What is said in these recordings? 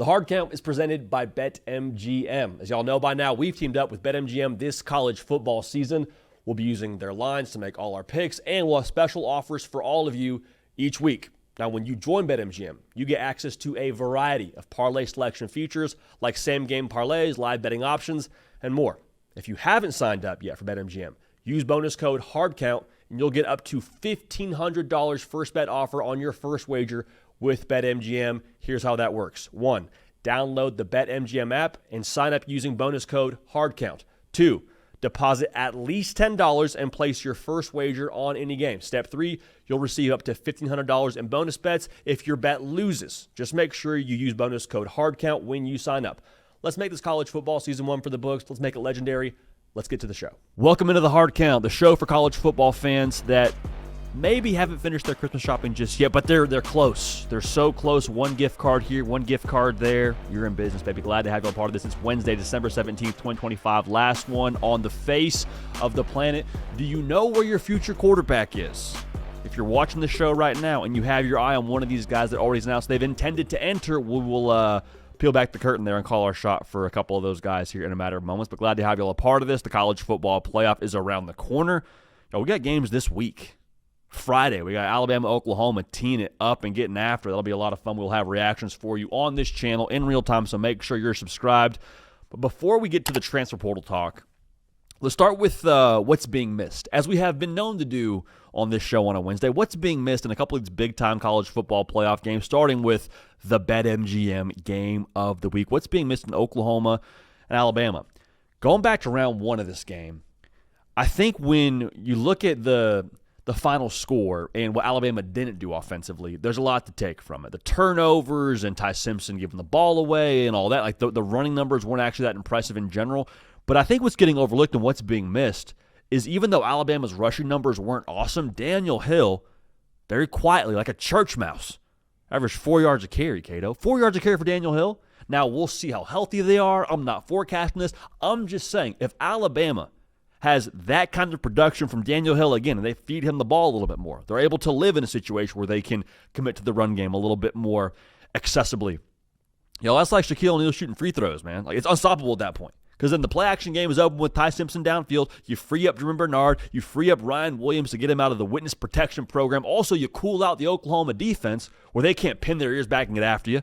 The Hard Count is presented by BetMGM. As y'all know by now, we've teamed up with BetMGM this college football season. We'll be using their lines to make all our picks, and we'll have special offers for all of you each week. Now, when you join BetMGM, you get access to a variety of parlay selection features like same-game parlays, live betting options, and more. If you haven't signed up yet for BetMGM, use bonus code HARDCOUNT, and you'll get up to $1,500 first bet offer on your first wager with BetMGM. Here's how that works. 1, download the BetMGM app and sign up using bonus code HARDCOUNT. 2, deposit at least $10 and place your first wager on any game. Step 3, you'll receive up to $1,500 in bonus bets if your bet loses. Just make sure you use bonus code HARDCOUNT when you sign up. Let's make this college football season 1 for the books. Let's make it legendary. Let's get to the show. Welcome into the Hard Count, the show for college football fans that maybe haven't finished their Christmas shopping just yet, but they're close. They're so close. One gift card here, one gift card there. You're in business, baby. Glad to have you on part of this. It's Wednesday, December 17th, 2025. Last one on the face of the planet. Do you know where your future quarterback is? If you're watching the show right now and you have your eye on one of these guys that already announced they've intended to enter, we will peel back the curtain there and call our shot for a couple of those guys here in a matter of moments. But glad to have you all a part of this. The college football playoff is around the corner. We got games this week. Friday, we got Alabama, Oklahoma teeing it up and getting after. That'll be a lot of fun. We'll have reactions for you on this channel in real time, so make sure you're subscribed. But before we get to the transfer portal talk, let's start with what's being missed. As we have been known to do on this show on a Wednesday, what's being missed in a couple of these big-time college football playoff games, starting with the BetMGM game of the week. What's being missed in Oklahoma and Alabama? Going back to round 1 of this game, I think when you look at the final score and what Alabama didn't do offensively, there's a lot to take from it. The turnovers and Ty Simpson giving the ball away and all that, like the running numbers weren't actually that impressive in general. But I think what's getting overlooked and what's being missed is even though Alabama's rushing numbers weren't awesome, Daniel Hill, very quietly, like a church mouse, averaged 4 yards a carry, Cato. 4 yards a carry for Daniel Hill. Now, we'll see how healthy they are. I'm not forecasting this. I'm just saying, if Alabama has that kind of production from Daniel Hill again, and they feed him the ball a little bit more, they're able to live in a situation where they can commit to the run game a little bit more accessibly. That's like Shaquille O'Neal shooting free throws, man. Like, it's unstoppable at that point. Because then the play-action game is open with Ty Simpson downfield. You free up Jermaine Bernard. You free up Ryan Williams to get him out of the witness protection program. Also, you cool out the Oklahoma defense where they can't pin their ears back and get after you.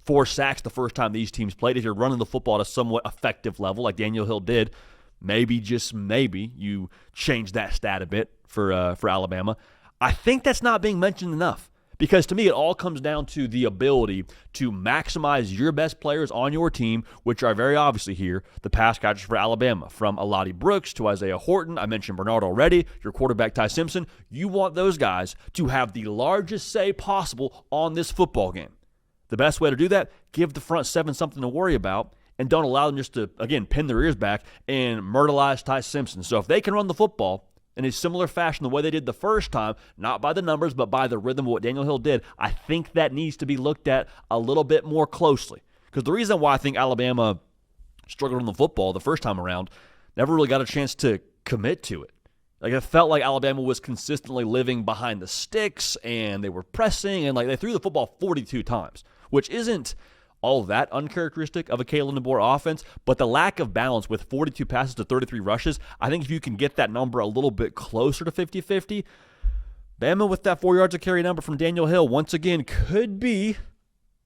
4 sacks the first time these teams played. If you're running the football at a somewhat effective level like Daniel Hill did, maybe, just maybe, you change that stat a bit for Alabama. I think that's not being mentioned enough because to me it all comes down to the ability to maximize your best players on your team, which are very obviously here the pass catchers for Alabama, from Aladi Brooks to Isaiah Horton. I mentioned Bernard already, your quarterback Ty Simpson. You want those guys to have the largest say possible on this football game. The best way to do that, give the front 7 something to worry about, and don't allow them just to, again, pin their ears back and myrtleize Ty Simpson. So if they can run the football in a similar fashion the way they did the first time, not by the numbers, but by the rhythm of what Daniel Hill did, I think that needs to be looked at a little bit more closely. Because the reason why I think Alabama struggled on the football the first time around, never really got a chance to commit to it. Like, it felt like Alabama was consistently living behind the sticks, and they were pressing, and they threw the football 42 times, which isn't all that uncharacteristic of a Kalen DeBoer offense, but the lack of balance with 42 passes to 33 rushes, I think if you can get that number a little bit closer to 50-50, Bama with that 4 yards of carry number from Daniel Hill, once again, could be a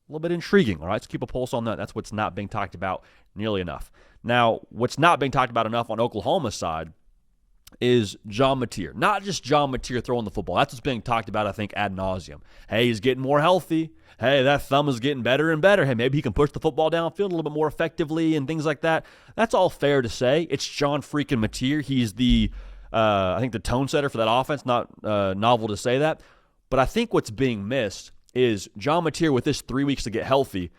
little bit intriguing. All right, so keep a pulse on that. That's what's not being talked about nearly enough. Now, what's not being talked about enough on Oklahoma's side is John Mateer. Not just John Mateer throwing the football. That's what's being talked about, I think, ad nauseum. Hey, he's getting more healthy. Hey, that thumb is getting better and better. Hey, maybe he can push the football downfield a little bit more effectively and things like that. That's all fair to say. It's John freaking Mateer. He's the, I think, the tone setter for that offense. Not novel to say that. But I think what's being missed is John Mateer with this 3 weeks to get healthy.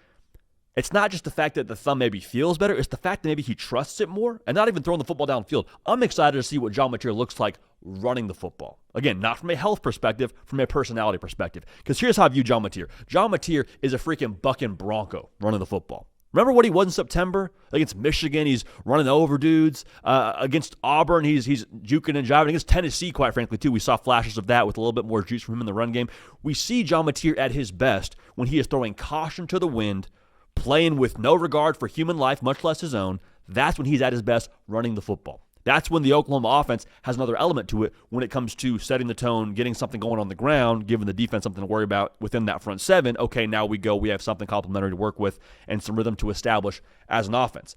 It's not just the fact that the thumb maybe feels better. It's the fact that maybe he trusts it more and not even throwing the football downfield. I'm excited to see what John Mateer looks like running the football. Again, not from a health perspective, from a personality perspective. Because here's how I view John Mateer. John Mateer is a freaking bucking bronco running the football. Remember what he was in September against Michigan? He's running over dudes. Against Auburn, he's juking and jiving. Against Tennessee, quite frankly, too, we saw flashes of that with a little bit more juice from him in the run game. We see John Mateer at his best when he is throwing caution to the wind, playing with no regard for human life, much less his own, that's when he's at his best running the football. That's when the Oklahoma offense has another element to it when it comes to setting the tone, getting something going on the ground, giving the defense something to worry about within that front seven. Okay, now we go. We have something complementary to work with and some rhythm to establish as an offense.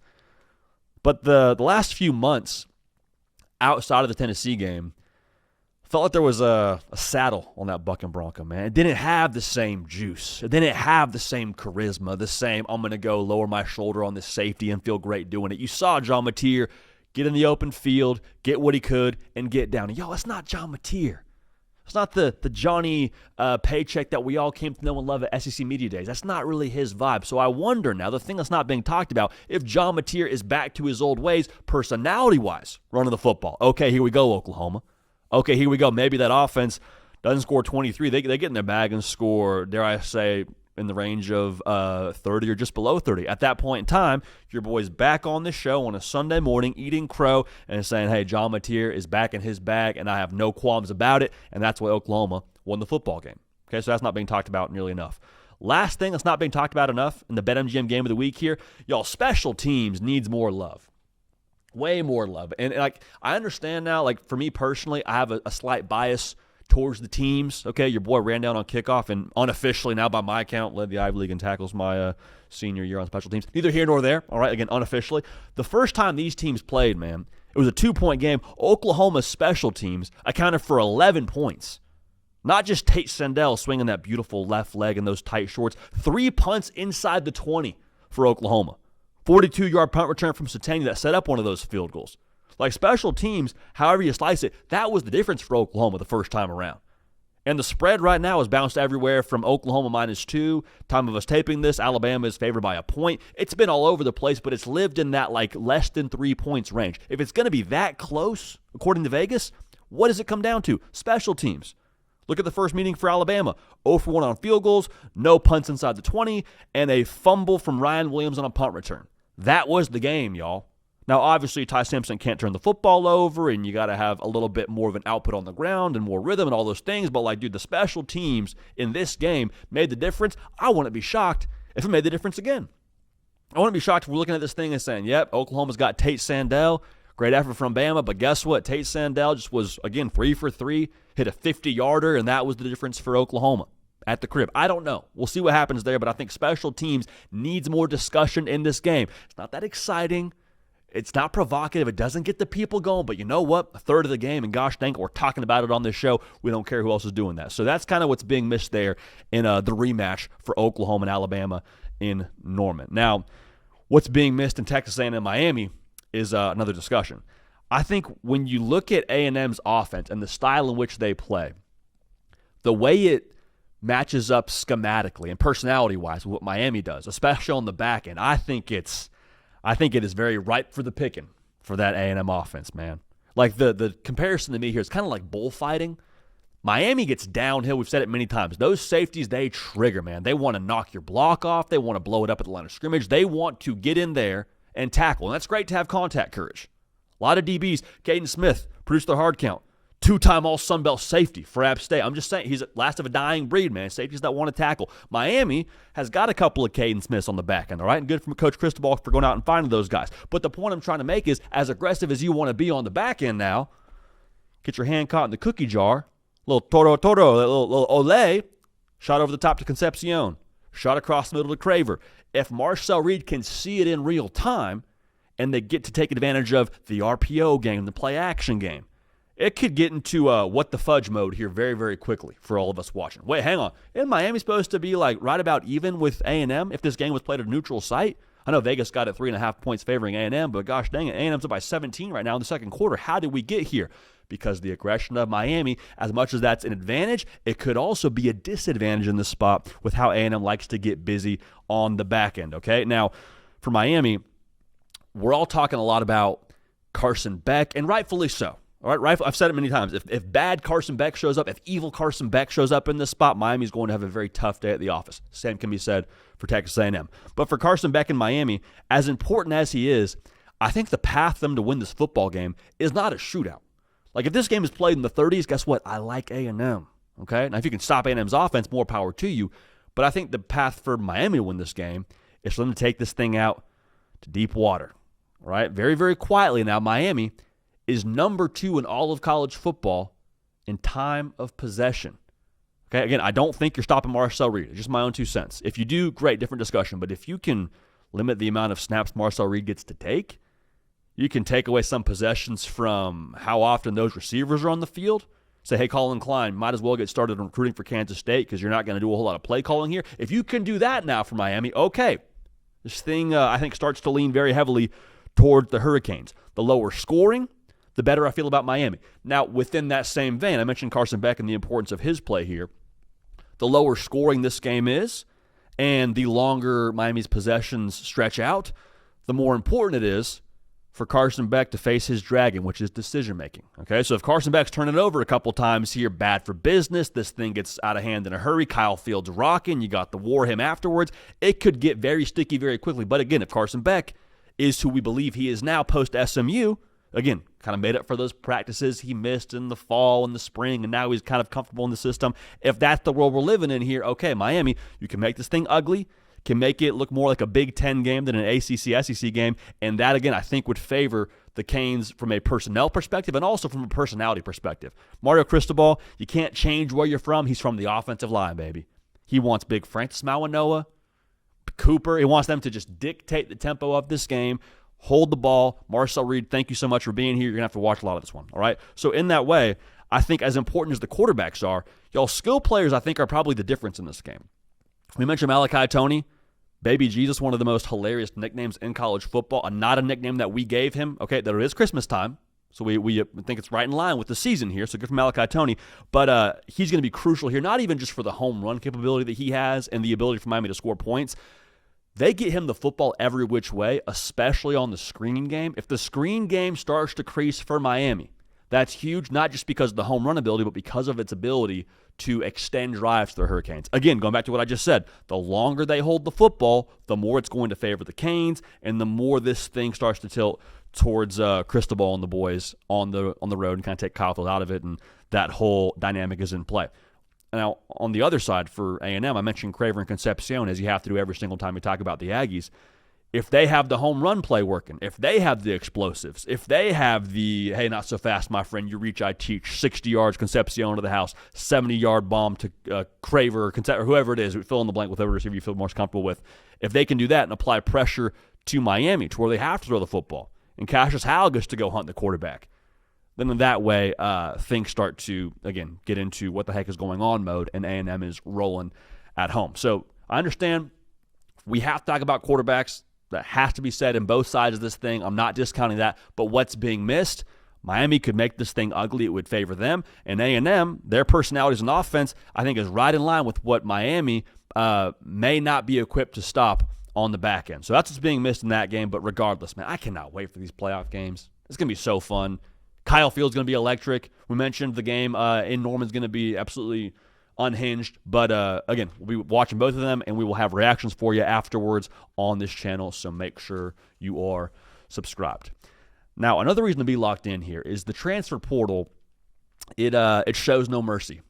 But the last few months outside of the Tennessee game, felt like there was a saddle on that Buck and Bronco, man. It didn't have the same juice. It didn't have the same charisma, the same, I'm going to go lower my shoulder on this safety and feel great doing it. You saw John Mateer get in the open field, get what he could, and get down. And, yo, it's not John Mateer. It's not the Johnny paycheck that we all came to know and love at SEC Media Days. That's not really his vibe. So I wonder now, the thing that's not being talked about, if John Mateer is back to his old ways, personality-wise, running the football. Okay, here we go, Oklahoma. Okay, here we go. Maybe that offense doesn't score 23. They get in their bag and score, dare I say, in the range of 30 or just below 30. At that point in time, your boy's back on the show on a Sunday morning eating crow and saying, hey, John Mateer is back in his bag, and I have no qualms about it, and that's why Oklahoma won the football game. Okay, so that's not being talked about nearly enough. Last thing that's not being talked about enough in the BetMGM game of the week here, y'all, special teams needs more love. Way more love. And like, I understand now, like, for me personally, I have a slight bias towards the teams. Okay, your boy ran down on kickoff and unofficially now by my account led the Ivy League in tackles my senior year on special teams. Neither here nor there, all right, again, unofficially. The first time these teams played, man, it was a 2-point game. Oklahoma's special teams accounted for 11 points. Not just Tate Sandell swinging that beautiful left leg in those tight shorts. 3 punts inside the 20 for Oklahoma. 42-yard punt return from Satania that set up one of those field goals. Like, special teams, however you slice it, that was the difference for Oklahoma the first time around. And the spread right now is bounced everywhere from Oklahoma -2. Time of us taping this, Alabama is favored by a point. It's been all over the place, but it's lived in that, like, less than 3 points range. If it's going to be that close, according to Vegas, what does it come down to? Special teams. Look at the first meeting for Alabama. 0 for 1 on field goals, no punts inside the 20, and a fumble from Ryan Williams on a punt return. That was the game, y'all. Now, obviously, Ty Simpson can't turn the football over, and you got to have a little bit more of an output on the ground and more rhythm and all those things. But, like, dude, the special teams in this game made the difference. I wouldn't be shocked if it made the difference again. I wouldn't be shocked if we're looking at this thing and saying, yep, Oklahoma's got Tate Sandell. Great effort from Bama, but guess what? Tate Sandell just was, again, 3 for 3, hit a 50-yarder, and that was the difference for Oklahoma at the crib. I don't know. We'll see what happens there, but I think special teams needs more discussion in this game. It's not that exciting. It's not provocative. It doesn't get the people going, but you know what? A third of the game, and gosh dang it, we're talking about it on this show. We don't care who else is doing that. So that's kind of what's being missed there in the rematch for Oklahoma and Alabama in Norman. Now, what's being missed in Texas A&M and Miami is another discussion. I think when you look at A&M's offense and the style in which they play, the way it matches up schematically and personality-wise with what Miami does, especially on the back end, I think it is very ripe for the picking for that A&M offense, man. Like, the comparison to me here is kind of like bullfighting. Miami gets downhill. We've said it many times. Those safeties, they trigger, man. They want to knock your block off. They want to blow it up at the line of scrimmage. They want to get in there and tackle. And that's great to have contact courage. A lot of DBs, Kaiden Smith, produced their hard count. 2-time All-Sun Belt safety for App State. I'm just saying, he's the last of a dying breed, man. Safeties that want to tackle. Miami has got a couple of Kaiden Smiths on the back end, all right? And good from Coach Cristobal for going out and finding those guys. But the point I'm trying to make is, as aggressive as you want to be on the back end now, get your hand caught in the cookie jar, little toro, little ole, shot over the top to Concepcion, shot across the middle to Craver. If Marcel Reed can see it in real time, and they get to take advantage of the RPO game, the play-action game, it could get into what the fudge mode here very, very quickly for all of us watching. Wait, hang on. Isn't Miami supposed to be like right about even with A&M if this game was played at a neutral site? I know Vegas got it 3.5 points favoring A&M, but gosh dang it, A&M's up by 17 right now in the second quarter. How did we get here? Because the aggression of Miami, as much as that's an advantage, it could also be a disadvantage in this spot with how A&M likes to get busy on the back end, okay? Now, for Miami, we're all talking a lot about Carson Beck, and rightfully so. All right, I've said it many times. If bad Carson Beck shows up, if evil Carson Beck shows up in this spot, Miami's going to have a very tough day at the office. Same can be said for Texas A&M. But for Carson Beck in Miami, as important as he is, I think the path for them to win this football game is not a shootout. Like, if this game is played in the 30s, guess what? I like A&M, okay? Now, if you can stop A&M's offense, more power to you. But I think the path for Miami to win this game is for them to take this thing out to deep water. All right? Very, very quietly now, Miami is number 2 in all of college football in time of possession. Okay, again, I don't think you're stopping Marcel Reed. It's just my own 2 cents. If you do, great, different discussion. But if you can limit the amount of snaps Marcel Reed gets to take, you can take away some possessions from how often those receivers are on the field. Say, hey, Colin Klein, might as well get started on recruiting for Kansas State because you're not going to do a whole lot of play calling here. If you can do that now for Miami, okay. This thing, I think, starts to lean very heavily toward the Hurricanes. The lower scoring, the better I feel about Miami. Now, within that same vein, I mentioned Carson Beck and the importance of his play here. The lower scoring this game is, and the longer Miami's possessions stretch out, the more important it is for Carson Beck to face his dragon, which is decision-making. Okay, so if Carson Beck's turning it over a couple times here, bad for business, this thing gets out of hand in a hurry, Kyle Fields rocking, you got the war him afterwards, it could get very sticky very quickly. But again, if Carson Beck is who we believe he is now post-SMU, again, kind of made up for those practices he missed in the fall and the spring, and now he's kind of comfortable in the system. If that's the world we're living in here, okay, Miami, you can make this thing ugly, can make it look more like a Big Ten game than an ACC-SEC game, and that, again, I think would favor the Canes from a personnel perspective and also from a personality perspective. Mario Cristobal, you can't change where you're from. He's from the offensive line, baby. He wants big Francis Mawanoa, Cooper. He wants them to just dictate the tempo of this game, hold the ball. Marcel Reed, thank you so much for being here. You're going to have to watch a lot of this one, all right? So in that way, I think as important as the quarterbacks are, y'all skill players, I think, are probably the difference in this game. We mentioned Malachi Toney, Baby Jesus, one of the most hilarious nicknames in college football, not a nickname that we gave him. Okay, that it is Christmas time, so we think it's right in line with the season here, so good for Malachi Toney. But he's going to be crucial here, not even just for the home run capability that he has and the ability for Miami to score points. They get him the football every which way, especially on the screen game. If the screen game starts to crease for Miami, that's huge, not just because of the home run ability, but because of its ability to extend drives to the Hurricanes. Again, going back to what I just said, the longer they hold the football, the more it's going to favor the Canes, and the more this thing starts to tilt towards Cristobal and the boys on the road and kind of take Kyle Field out of it, and that whole dynamic is in play. Now, on the other side for A&M, I mentioned Craver and Concepcion, as you have to do every single time we talk about the Aggies. If they have the home run play working, if they have the explosives, if they have the, hey, not so fast, my friend, you reach, I teach, 60 yards, Concepcion to the house, 70-yard bomb to Craver or whoever it is, fill in the blank with whoever receiver you feel most comfortable with. If they can do that and apply pressure to Miami to where they have to throw the football, and Cassius Howell gets to go hunt the quarterback, then in that way, things start to, again, get into what the heck is going on mode, and A&M is rolling at home. So I understand we have to talk about quarterbacks. That has to be said in both sides of this thing. I'm not discounting that, but what's being missed, Miami could make this thing ugly. It would favor them. And A&M, their personalities and offense, I think is right in line with what Miami may not be equipped to stop on the back end. So that's what's being missed in that game. But regardless, man, I cannot wait for these playoff games. It's going to be so fun. Kyle Field's going to be electric. We mentioned the game in Norman's going to be absolutely unhinged. But again, we'll be watching both of them, and we will have reactions for you afterwards on this channel. So make sure you are subscribed. Now, another reason to be locked in here is the transfer portal. It shows no mercy.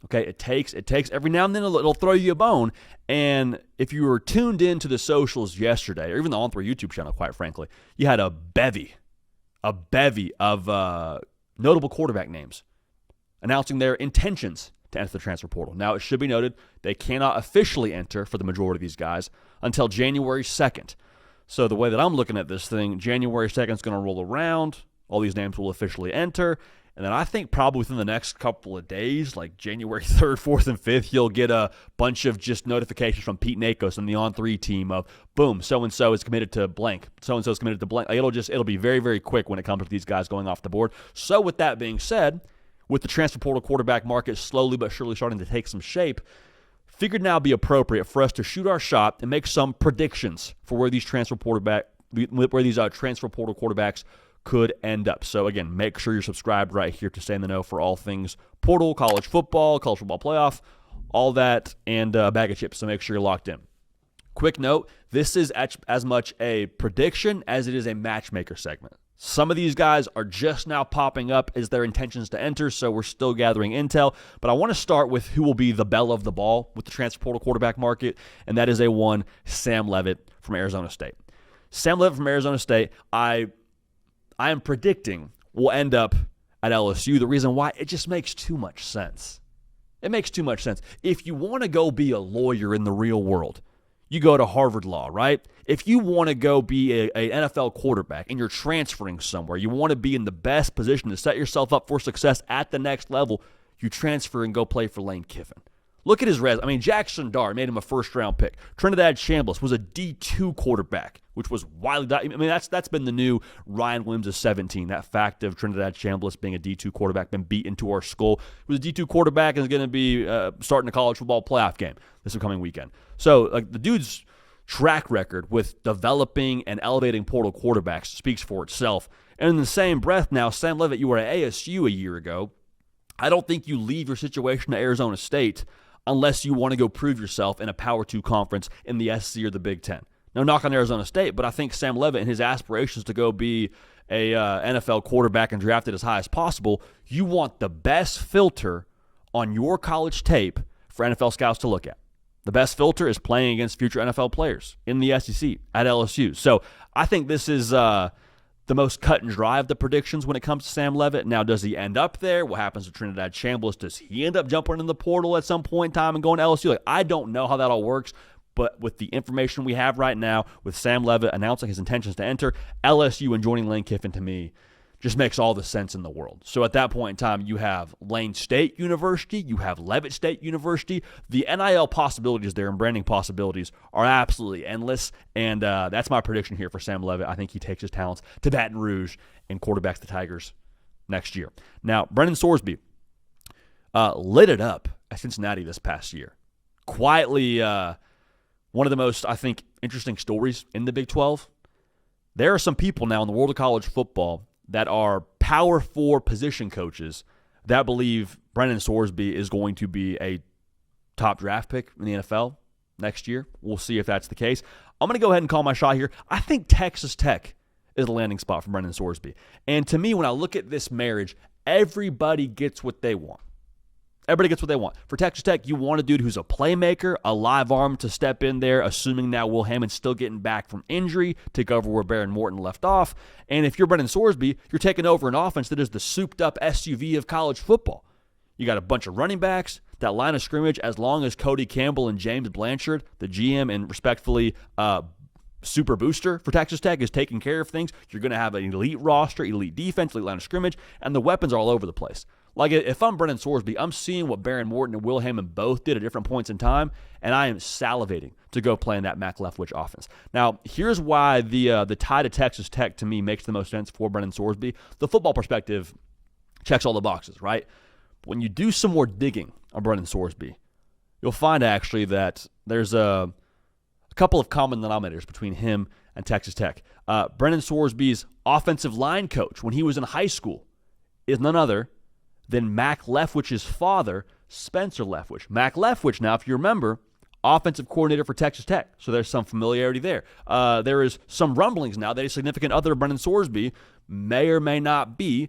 Okay, it takes every now and then it'll throw you a bone. And if you were tuned into the socials yesterday, or even the On3 YouTube channel, quite frankly, you had a bevy of notable quarterback names announcing their intentions to enter the transfer portal. Now, it should be noted, they cannot officially enter for the majority of these guys until January 2nd. So the way that I'm looking at this thing, January 2nd is going to roll around. All these names will officially enter. And then I think probably within the next couple of days, like January 3rd, 4th, and 5th, you'll get a bunch of just notifications from Pete Nakos and the On3 team of, boom, so-and-so is committed to blank. So-and-so is committed to blank. Like, it'll be very, very quick when it comes to these guys going off the board. So with that being said, with the transfer portal quarterback market slowly but surely starting to take some shape, figured now be appropriate for us to shoot our shot and make some predictions for where these transfer portal quarterbacks could end up. So again, make sure you're subscribed right here to stay in the know for all things portal, college football playoff, all that, and a bag of chips. So make sure you're locked in. Quick note, this is as much a prediction as it is a matchmaker segment. Some of these guys are just now popping up as their intentions to enter, so we're still gathering intel. But I want to start with who will be the belle of the ball with the transfer portal quarterback market, and that is Sam Leavitt from Arizona State. Sam Leavitt from Arizona State, I am predicting will end up at LSU. The reason why, it just makes too much sense. It makes too much sense. If you want to go be a lawyer in the real world, you go to Harvard Law, right? If you want to go be an NFL quarterback and you're transferring somewhere, you want to be in the best position to set yourself up for success at the next level, you transfer and go play for Lane Kiffin. Look at his resume. I mean, Jackson Dart made him a first-round pick. Trinidad Chambliss was a D2 quarterback, which was widely. I mean, that's been the new Ryan Williams of 17. That fact of Trinidad Chambliss being a D2 quarterback, been beat into our skull. He was a D2 quarterback and is going to be starting a college football playoff game this upcoming weekend. So, the dude's track record with developing and elevating portal quarterbacks speaks for itself. And in the same breath, now Sam Leavitt, you were at ASU a year ago. I don't think you leave your situation at Arizona State unless you want to go prove yourself in a Power 2 conference in the SEC or the Big Ten. No knock on Arizona State, but I think Sam Leavitt and his aspirations to go be a NFL quarterback and drafted as high as possible, you want the best filter on your college tape for NFL scouts to look at. The best filter is playing against future NFL players in the SEC at LSU. So I think this is the most cut and dry of the predictions when it comes to Sam Leavitt. Now, does he end up there? What happens to Trinidad Chambliss? Does he end up jumping in the portal at some point in time and going to LSU? I don't know how that all works, but with the information we have right now, with Sam Leavitt announcing his intentions to enter LSU and joining Lane Kiffin, to me, just makes all the sense in the world. So at that point in time, you have Lane State University, you have Leavitt State University. The NIL possibilities there and branding possibilities are absolutely endless, and that's my prediction here for Sam Leavitt. I think he takes his talents to Baton Rouge and quarterbacks the Tigers next year. Now, Brennan Sorsby lit it up at Cincinnati this past year. Quietly, one of the most, I think, interesting stories in the Big 12. There are some people now in the world of college football that are Power 4 position coaches that believe Brennan Sorsby is going to be a top draft pick in the NFL next year. We'll see if that's the case. I'm going to go ahead and call my shot here. I think Texas Tech is the landing spot for Brennan Sorsby. And to me, when I look at this marriage, everybody gets what they want. Everybody gets what they want. For Texas Tech, you want a dude who's a playmaker, a live arm to step in there, assuming now Will Hammond's still getting back from injury, take over where Baron Morton left off. And if you're Brennan Sorsby, you're taking over an offense that is the souped-up SUV of college football. You got a bunch of running backs, that line of scrimmage, as long as Cody Campbell and James Blanchard, the GM and respectfully super booster for Texas Tech, is taking care of things, you're going to have an elite roster, elite defense, elite line of scrimmage, and the weapons are all over the place. Like, if I'm Brennan Sorsby, I'm seeing what Baron Morton and Will Hammond both did at different points in time, and I am salivating to go play in that Mac Leftwich offense. Now, here's why the tie to Texas Tech, to me, makes the most sense for Brennan Sorsby. The football perspective checks all the boxes, right? When you do some more digging on Brennan Sorsby, you'll find actually that there's a couple of common denominators between him and Texas Tech. Brennan Sorsby's offensive line coach when he was in high school is none other than Mac Leftwich's father, Spencer Leftwich. Mac Leftwich, now, if you remember, offensive coordinator for Texas Tech, so there's some familiarity there. There is some rumblings now that a significant other of Brennan Sorsby may or may not be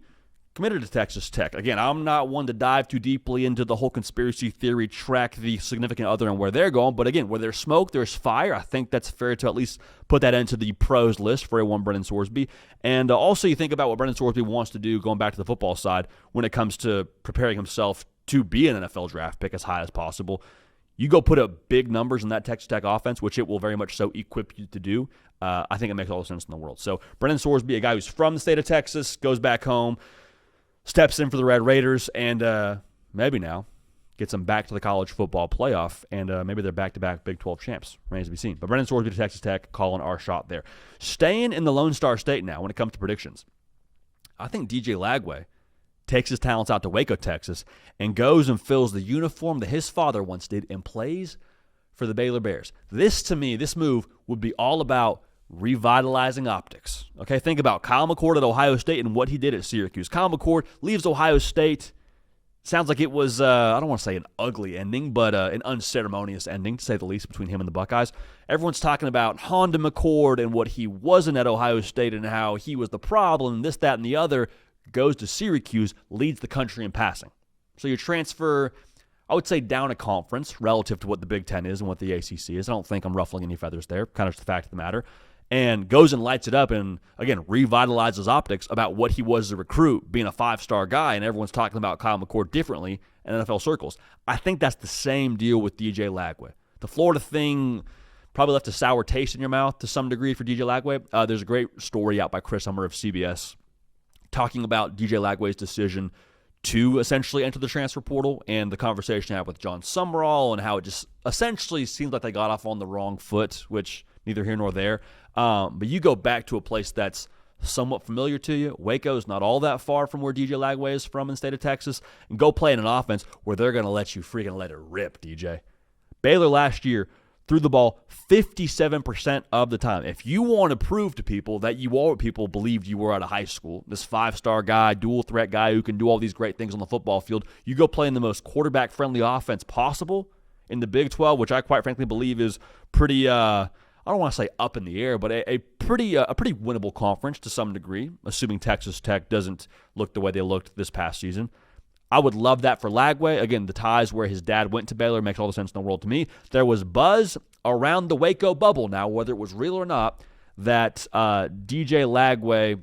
committed to Texas Tech. Again, I'm not one to dive too deeply into the whole conspiracy theory, track the significant other and where they're going, but again, where there's smoke, there's fire. I think that's fair to at least put that into the pros list for A1 Brennan Sorsby. And also you think about what Brennan Sorsby wants to do, going back to the football side, when it comes to preparing himself to be an NFL draft pick as high as possible. You go put up big numbers in that Texas Tech offense, which it will very much so equip you to do. I think it makes all the sense in the world. So Brennan Sorsby, a guy who's from the state of Texas, goes back home, steps in for the Red Raiders, and maybe now gets them back to the college football playoff, and maybe they're back-to-back Big 12 champs. Remains to be seen. But Brennan Sorsby to Texas Tech, calling our shot there. Staying in the Lone Star State now when it comes to predictions, I think DJ Lagway takes his talents out to Waco, Texas, and goes and fills the uniform that his father once did and plays for the Baylor Bears. This, to me, this move would be all about revitalizing optics. Okay, think about Kyle McCord at Ohio State and what he did at Syracuse. Kyle McCord leaves Ohio State Sounds like it was, I don't want to say an ugly ending, but an unceremonious ending, to say the least, between him and the Buckeyes. Everyone's talking about Honda McCord and what he wasn't at Ohio State and how he was the problem, this, that, and the other. Goes to Syracuse, leads the country in passing. So you transfer, I would say, down a conference relative to what the Big Ten is and what the ACC is. I don't think I'm ruffling any feathers there, kind of just the fact of the matter. And goes and lights it up and, again, revitalizes optics about what he was as a recruit, being a 5-star guy, and everyone's talking about Kyle McCord differently in NFL circles. I think that's the same deal with DJ Lagway. The Florida thing probably left a sour taste in your mouth to some degree for DJ Lagway. There's a great story out by Chris Hummer of CBS talking about DJ Lagway's decision to essentially enter the transfer portal and the conversation I had with Jon Sumrall and how it just essentially seems like they got off on the wrong foot, which neither here nor there. But you go back to a place that's somewhat familiar to you. Waco's not all that far from where DJ Lagway is from in the state of Texas. And go play in an offense where they're going to let you freaking let it rip, DJ. Baylor last year threw the ball 57% of the time. If you want to prove to people that you are what people believed you were out of high school, this 5-star guy, dual threat guy who can do all these great things on the football field, you go play in the most quarterback-friendly offense possible in the Big 12, which I quite frankly believe is pretty, I don't want to say up in the air, but a pretty winnable conference to some degree, assuming Texas Tech doesn't look the way they looked this past season. I would love that for Lagway. Again, the ties where his dad went to Baylor makes all the sense in the world to me. There was buzz around the Waco bubble now, whether it was real or not, that DJ Lagway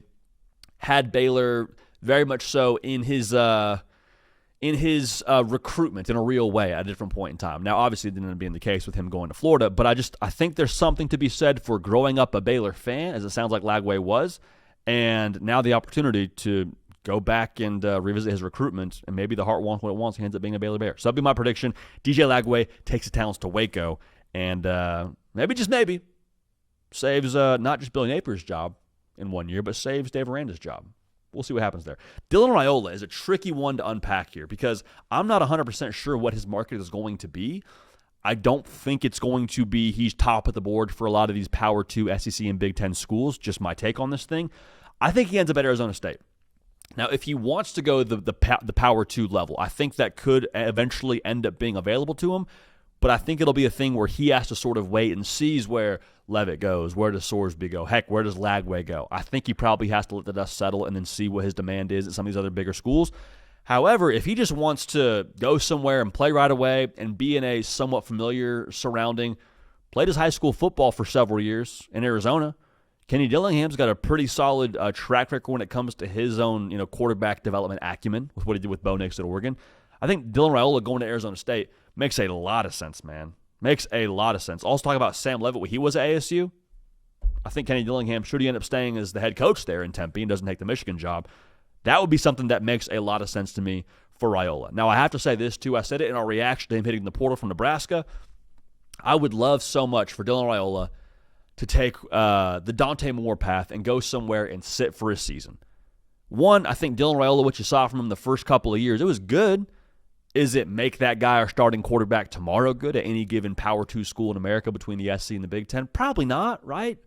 had Baylor very much so in his recruitment in a real way at a different point in time. Now, obviously, it didn't end up being the case with him going to Florida, but I think there's something to be said for growing up a Baylor fan, as it sounds like Lagway was, and now the opportunity to go back and revisit his recruitment, and maybe the heart wants what it wants. He ends up being a Baylor Bear. So that'd be my prediction. DJ Lagway takes his talents to Waco, and maybe, just maybe, saves not just Billy Napier's job in 1 year, but saves Dave Aranda's job. We'll see what happens there. Dylan Raiola is a tricky one to unpack here because I'm not 100% sure what his market is going to be. I don't think it's going to be he's top of the board for a lot of these Power 2 SEC and Big Ten schools, just my take on this thing. I think he ends up at Arizona State. Now, if he wants to go the Power 2 level, I think that could eventually end up being available to him, but I think it'll be a thing where he has to sort of wait and sees where Levitt goes, where does Sorsby go, heck, where does Lagway go. I think he probably has to let the dust settle and then see what his demand is at some of these other bigger schools. However, if he just wants to go somewhere and play right away and be in a somewhat familiar surrounding, played his high school football for several years in Arizona, Kenny Dillingham's got a pretty solid track record when it comes to his own, quarterback development acumen with what he did with Bo Nix at Oregon. I think Dylan Raiola going to Arizona State makes a lot of sense, man. Makes a lot of sense. Also talk about Sam Levitt, when he was at ASU. I think Kenny Dillingham, should he end up staying as the head coach there in Tempe and doesn't take the Michigan job, that would be something that makes a lot of sense to me for Raiola. Now, I have to say this, too. I said it in our reaction to him hitting the portal from Nebraska. I would love so much for Dylan Raiola to take the Dante Moore path and go somewhere and sit for a season. One, I think Dylan Raiola, what you saw from him the first couple of years, it was good. Is it make that guy our starting quarterback tomorrow good at any given Power 2 school in America between the SC and the Big Ten? Probably not, right?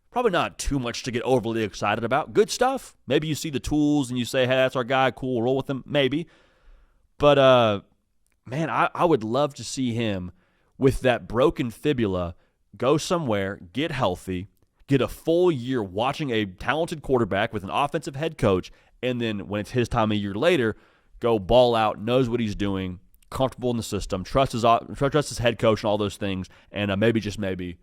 Probably not too much to get overly excited about. Good stuff. Maybe you see the tools and you say, hey, that's our guy, cool, we'll roll with him. Maybe. But, man, I would love to see him with that broken fibula go somewhere, get healthy, get a full year watching a talented quarterback with an offensive head coach, and then when it's his time a year later, go ball out, knows what he's doing, comfortable in the system, trust his head coach and all those things, and maybe, just maybe,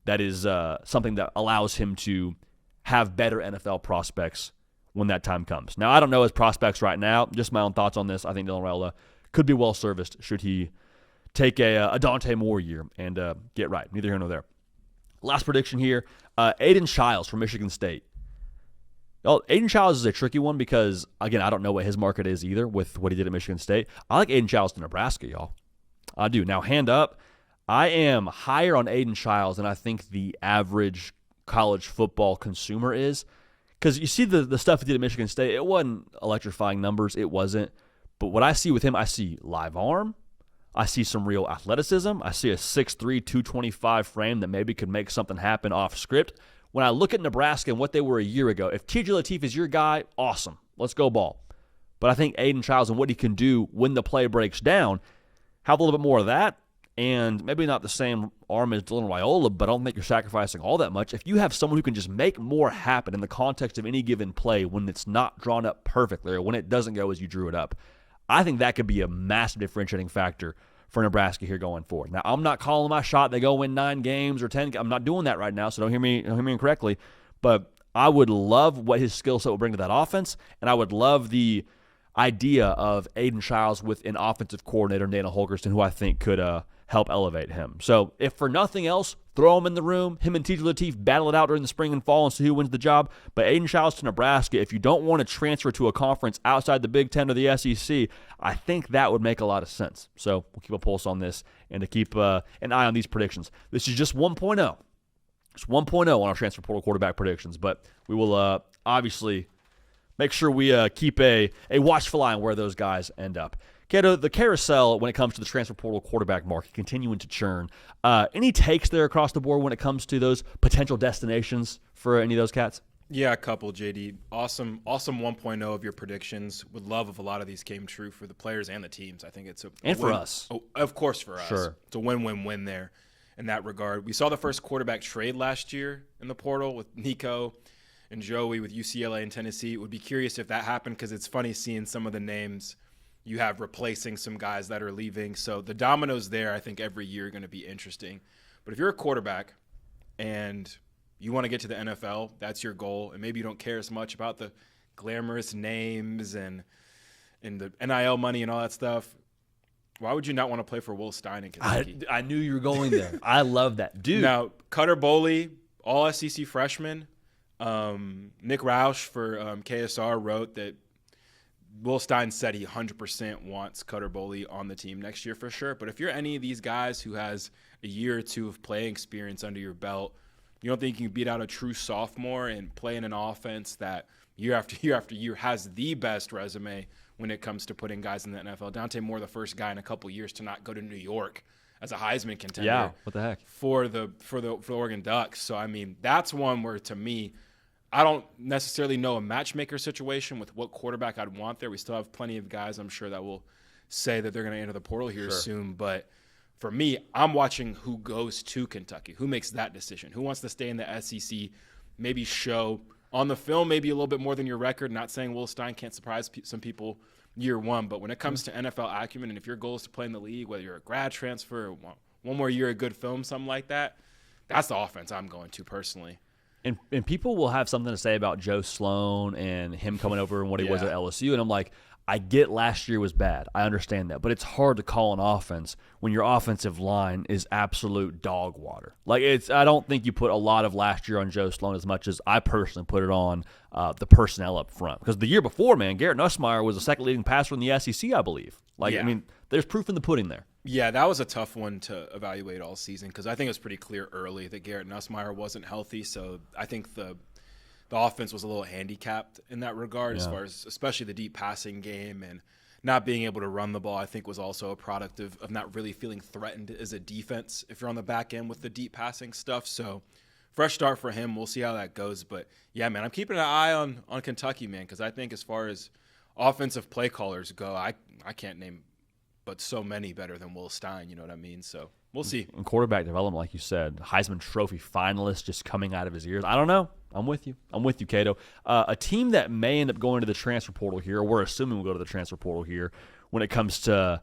that is something that allows him to have better NFL prospects when that time comes. Now, I don't know his prospects right now. Just my own thoughts on this. I think Dylan Raiola could be well-serviced should he take a Dante Moore year and get right. Neither here nor there. Last prediction here, Aiden Childs from Michigan State. Well, Aiden Childs is a tricky one because, again, I don't know what his market is either with what he did at Michigan State. I like Aiden Childs to Nebraska, y'all. I do. Now, hand up, I am higher on Aiden Childs than I think the average college football consumer is. Because you see the stuff he did at Michigan State, it wasn't electrifying numbers. It wasn't. But what I see with him, I see live arm. I see some real athleticism. I see a 6'3", 225 frame that maybe could make something happen off script. When I look at Nebraska and what they were a year ago, if TJ Lateef is your guy, awesome. Let's go ball. But I think Aiden Childs and what he can do when the play breaks down, have a little bit more of that, and maybe not the same arm as Dylan Raiola, but I don't think you're sacrificing all that much. If you have someone who can just make more happen in the context of any given play when it's not drawn up perfectly or when it doesn't go as you drew it up, I think that could be a massive differentiating factor for Nebraska here going forward. Now, I'm not calling my shot they go win 9 games or 10. I'm not doing that right now, so don't hear me incorrectly. But I would love what his skill set will bring to that offense, and I would love the idea of Aiden Childs with an offensive coordinator, Dana Holgerson, who I think could help elevate him. So if for nothing else, throw him in the room. Him and TJ Lateef battle it out during the spring and fall and see who wins the job. But Aiden Childs to Nebraska, if you don't want to transfer to a conference outside the Big Ten or the SEC, I think that would make a lot of sense. So we'll keep a pulse on this and to keep an eye on these predictions. This is just 1.0. It's 1.0 on our transfer portal quarterback predictions, but we will obviously make sure we keep a watchful eye on where those guys end up. Kato, the carousel when it comes to the transfer portal quarterback market continuing to churn. Any takes there across the board when it comes to those potential destinations for any of those cats? Yeah, a couple, JD. Awesome 1.0 of your predictions. Would love if a lot of these came true for the players and the teams. I think it's a and win. For us. Oh, of course for us. Sure. It's a win-win-win there in that regard. We saw the first quarterback trade last year in the portal with Nico and Joey with UCLA and Tennessee. Would be curious if that happened because it's funny seeing some of the names you have replacing some guys that are leaving. So the dominoes there, I think every year are going to be interesting. But if you're a quarterback and you want to get to the NFL, that's your goal, and maybe you don't care as much about the glamorous names and the NIL money and all that stuff, why would you not want to play for Will Stein in Kentucky? I knew you were going there. I love that. Dude. Now, Cutter Boley, all SEC freshman, Nick Roush for KSR wrote that Will Stein said he 100% wants Cutter Boley on the team next year for sure. But if you're any of these guys who has a year or two of playing experience under your belt, you don't think you can beat out a true sophomore and play in an offense that year after year after year has the best resume when it comes to putting guys in the NFL. Dante Moore, the first guy in a couple years to not go to New York as a Heisman contender. Yeah, what the heck? For the Oregon Ducks. So, I mean, that's one where, to me, I don't necessarily know a matchmaker situation with what quarterback I'd want there. We still have plenty of guys, I'm sure, that will say that they're going to enter the portal here soon. But for me, I'm watching who goes to Kentucky, who makes that decision, who wants to stay in the SEC, maybe show on the film maybe a little bit more than your record. Not saying Will Stein can't surprise some people year one, but when it comes to NFL acumen, and if your goal is to play in the league, whether you're a grad transfer or one more year of good film, something like that, that's the offense I'm going to personally. And people will have something to say about Joe Sloan and him coming over and what he was at LSU. And I'm like, I get last year was bad. I understand that. But it's hard to call an offense when your offensive line is absolute dog water. Like, I don't think you put a lot of last year on Joe Sloan as much as I personally put it on the personnel up front. Because the year before, man, Garrett Nussmeier was the second leading passer in the SEC, I believe. I mean, there's proof in the pudding there. Yeah, that was a tough one to evaluate all season because I think it was pretty clear early that Garrett Nussmeier wasn't healthy. So I think the offense was a little handicapped in that regard as far as especially the deep passing game and not being able to run the ball, I think was also a product of not really feeling threatened as a defense if you're on the back end with the deep passing stuff. So fresh start for him. We'll see how that goes. But, yeah, man, I'm keeping an eye on Kentucky, man, because I think as far as offensive play callers go, I can't name but so many better than Will Stein, you know what I mean? So we'll see. And quarterback development, like you said, Heisman Trophy finalist just coming out of his ears. I don't know. I'm with you, Cato. A team that may end up going to the transfer portal here, or we're assuming will go to the transfer portal here when it comes to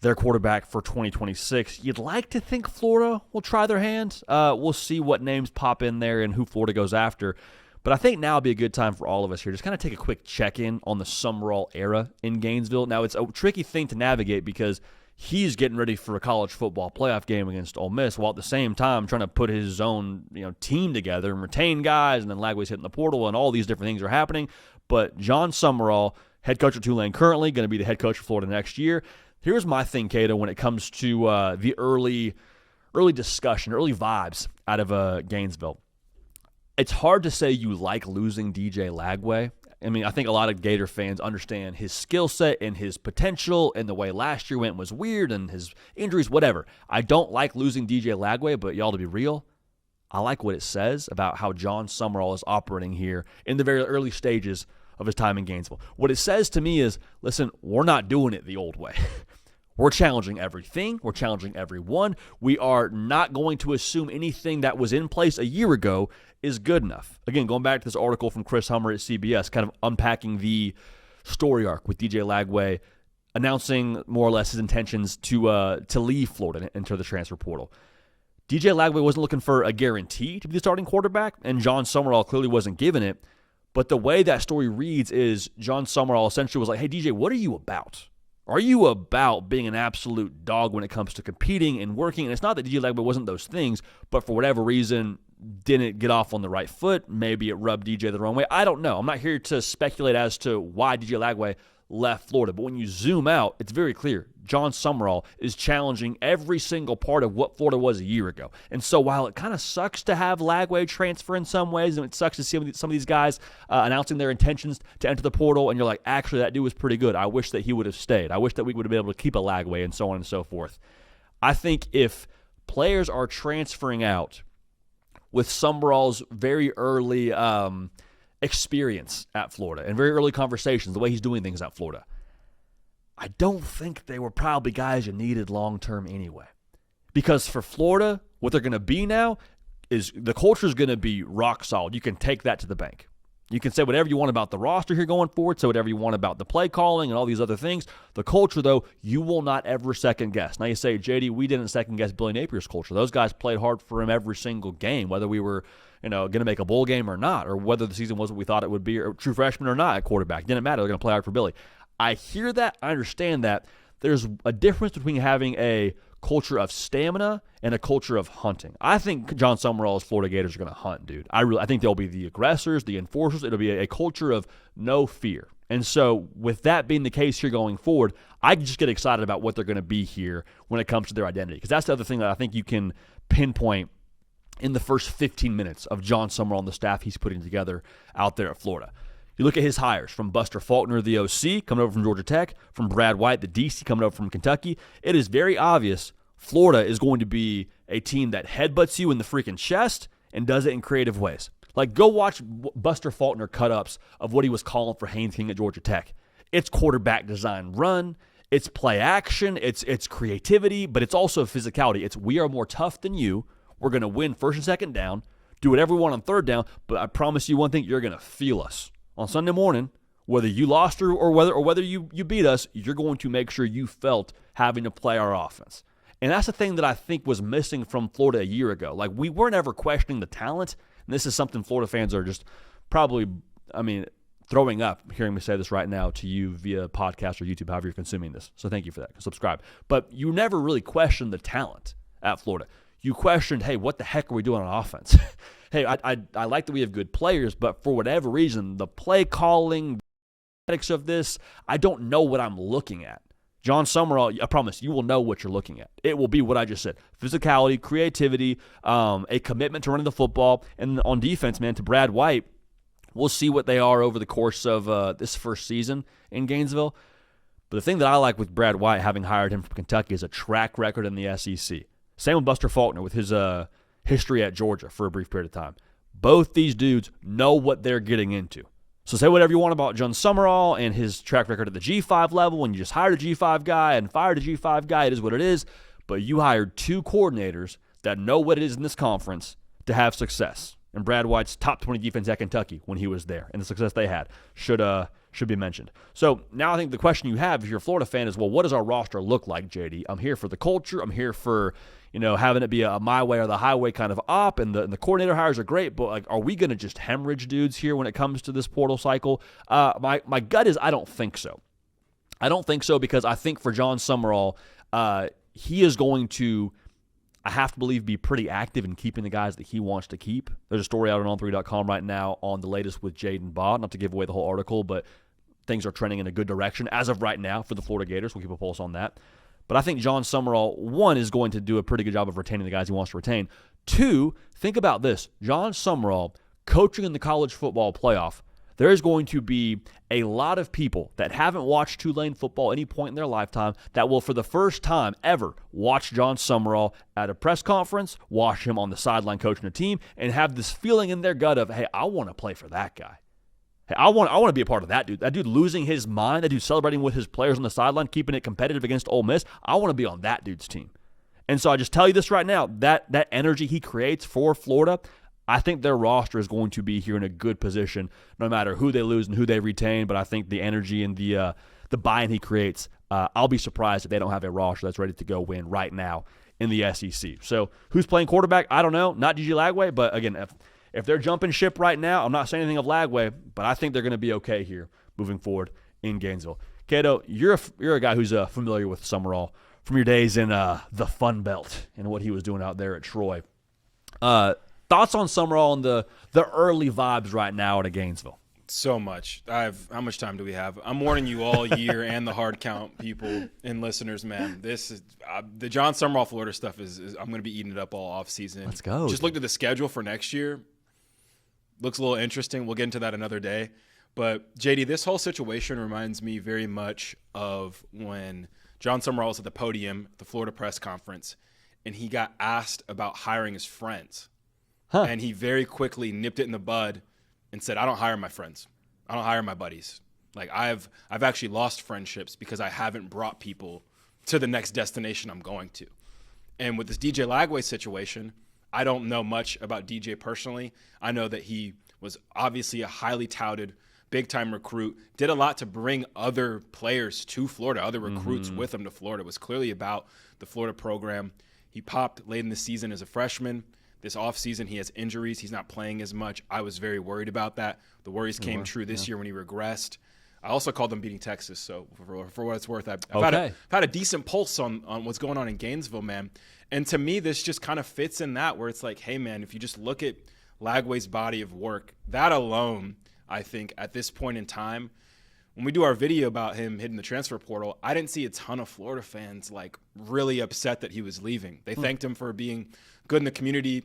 their quarterback for 2026. You'd like to think Florida will try their hand. We'll see what names pop in there and who Florida goes after. But I think now would be a good time for all of us here. Just kind of take a quick check-in on the Sumrall era in Gainesville. Now, it's a tricky thing to navigate because he's getting ready for a college football playoff game against Ole Miss while at the same time trying to put his own team together and retain guys, and then Lagway's hitting the portal, and all these different things are happening. But Jon Sumrall, head coach of Tulane currently, going to be the head coach of Florida next year. Here's my thing, Cato, when it comes to the early discussion, early vibes out of Gainesville. It's hard to say you like losing DJ Lagway. I mean, I think a lot of Gator fans understand his skill set and his potential, and the way last year went was weird, and his injuries, whatever. I don't like losing DJ Lagway, but y'all, to be real, I like what it says about how Jon Sumrall is operating here in the very early stages of his time in Gainesville. What it says to me is, listen, we're not doing it the old way. We're challenging everything. We're challenging everyone. We are not going to assume anything that was in place a year ago is good enough. Again, going back to this article from Chris Hummer at CBS, kind of unpacking the story arc with DJ Lagway, announcing more or less his intentions to leave Florida and enter the transfer portal. DJ Lagway wasn't looking for a guarantee to be the starting quarterback, and Jon Sumrall clearly wasn't given it. But the way that story reads is Jon Sumrall essentially was like, hey, DJ, what are you about? Are you about being an absolute dog when it comes to competing and working? And it's not that DJ Lagway wasn't those things, but for whatever reason, didn't get off on the right foot. Maybe it rubbed DJ the wrong way. I don't know. I'm not here to speculate as to why DJ Lagway left Florida. But when you zoom out, it's very clear. Jon Sumrall is challenging every single part of what Florida was a year ago. And so while it kind of sucks to have Lagway transfer in some ways, and it sucks to see some of these guys announcing their intentions to enter the portal, and you're like, actually, that dude was pretty good. I wish that he would have stayed. I wish that we would have been able to keep a Lagway and so on and so forth. I think if players are transferring out with Sumrall's very early experience at Florida and very early conversations, the way he's doing things at Florida, I don't think they were probably guys you needed long-term anyway. Because for Florida, what they're going to be now is the culture is going to be rock solid. You can take that to the bank. You can say whatever you want about the roster here going forward, say whatever you want about the play calling and all these other things. The culture, though, you will not ever second guess. Now you say, JD, we didn't second guess Billy Napier's culture. Those guys played hard for him every single game, whether we were going to make a bowl game or not, or whether the season was what we thought it would be, or true freshman or not at quarterback. Didn't matter. They're going to play hard for Billy. I hear that. I understand that. There's a difference between having a culture of stamina and a culture of hunting. I think Jon Sumrall's Florida Gators are going to hunt, dude. I think they'll be the aggressors, the enforcers. It'll be a culture of no fear. And so with that being the case here going forward, I just get excited about what they're going to be here when it comes to their identity. Because that's the other thing that I think you can pinpoint in the first 15 minutes of Jon Sumrall and the staff he's putting together out there at Florida. You look at his hires from Buster Faulkner, the OC, coming over from Georgia Tech, from Brad White, the DC, coming over from Kentucky. It is very obvious Florida is going to be a team that headbutts you in the freaking chest and does it in creative ways. Like, go watch Buster Faulkner cut-ups of what he was calling for Haynes King at Georgia Tech. It's quarterback design run. It's play action. It's creativity, but it's also physicality. It's we are more tough than you. We're going to win first and second down, do whatever we want on third down, but I promise you one thing, you're going to feel us. On Sunday morning, whether you lost or whether you beat us, you're going to make sure you felt having to play our offense. And that's the thing that I think was missing from Florida a year ago. Like, we weren't ever questioning the talent, and this is something Florida fans are just probably, throwing up hearing me say this right now to you via podcast or YouTube, however you're consuming this. So thank you for that. Subscribe. But you never really questioned the talent at Florida. You questioned, hey, what the heck are we doing on offense? Hey, I like that we have good players, but for whatever reason, the play calling, the aesthetics of this, I don't know what I'm looking at. Jon Sumrall, I promise, you will know what you're looking at. It will be what I just said. Physicality, creativity, a commitment to running the football, and on defense, man, to Brad White, we'll see what they are over the course of this first season in Gainesville. But the thing that I like with Brad White, having hired him from Kentucky, is a track record in the SEC. Same with Buster Faulkner with his history at Georgia for a brief period of time. Both these dudes know what they're getting into. So say whatever you want about Jon Sumrall and his track record at the G5 level, when you just hired a G5 guy and fired a G5 guy, it is what it is. But you hired two coordinators that know what it is in this conference to have success. And Brad White's top 20 defense at Kentucky when he was there, and the success they had should be mentioned. So now I think the question you have if you're a Florida fan is, well, what does our roster look like, JD? I'm here for the culture. I'm here for having it be a my way or the highway kind of op, and the coordinator hires are great, but like, are we going to just hemorrhage dudes here when it comes to this portal cycle? My gut is I don't think so. I don't think so because I think for Jon Sumrall, he is going to, I have to believe, be pretty active in keeping the guys that he wants to keep. There's a story out on on3.com right now on the latest with Jaden Baugh, not to give away the whole article, but things are trending in a good direction as of right now for the Florida Gators. We'll keep a pulse on that. But I think Jon Sumrall, one, is going to do a pretty good job of retaining the guys he wants to retain. Two, think about this. Jon Sumrall coaching in the college football playoff. There is going to be a lot of people that haven't watched Tulane football at any point in their lifetime that will, for the first time ever, watch Jon Sumrall at a press conference, watch him on the sideline coaching a team, and have this feeling in their gut of, hey, I want to play for that guy. Hey, I want to be a part of that dude. That dude losing his mind, that dude celebrating with his players on the sideline, keeping it competitive against Ole Miss. I want to be on that dude's team. And so I just tell you this right now, that energy he creates for Florida, I think their roster is going to be here in a good position no matter who they lose and who they retain. But I think the energy and the buy-in he creates, I'll be surprised if they don't have a roster that's ready to go win right now in the SEC. So who's playing quarterback? I don't know. Not DJ Lagway, but again, if they're jumping ship right now, I'm not saying anything of Lagway, but I think they're going to be okay here moving forward in Gainesville. Kato, you're a guy who's familiar with Sumrall from your days in the Fun Belt and what he was doing out there at Troy. Thoughts on Sumrall and the early vibes right now at Gainesville? So much. How much time do we have? I'm warning you all year and the hard count people and listeners, man. This is the Jon Sumrall Florida stuff is I'm going to be eating it up all off season. Let's go. Just looked at the schedule for next year. Looks a little interesting. We'll get into that another day. But JD, this whole situation reminds me very much of when Jon Sumrall was at the podium at the Florida press conference and he got asked about hiring his friends. And he very quickly nipped it in the bud and said, I don't hire my friends. I don't hire my buddies. Like I've actually lost friendships because I haven't brought people to the next destination I'm going to. And with this DJ Lagway situation, I don't know much about DJ personally. I know that he was obviously a highly touted, big-time recruit, did a lot to bring other players to Florida, other recruits with him to Florida. It was clearly about the Florida program. He popped late in the season as a freshman. This offseason, he has injuries. He's not playing as much. I was very worried about that. The worries came true this year when he regressed. I also called them beating Texas, so for what it's worth, I've had a decent pulse on what's going on in Gainesville, man. And to me, this just kind of fits in that where it's like, hey, man, if you just look at Lagway's body of work, that alone, I think, at this point in time, when we do our video about him hitting the transfer portal, I didn't see a ton of Florida fans like really upset that he was leaving. They thanked him for being good in the community,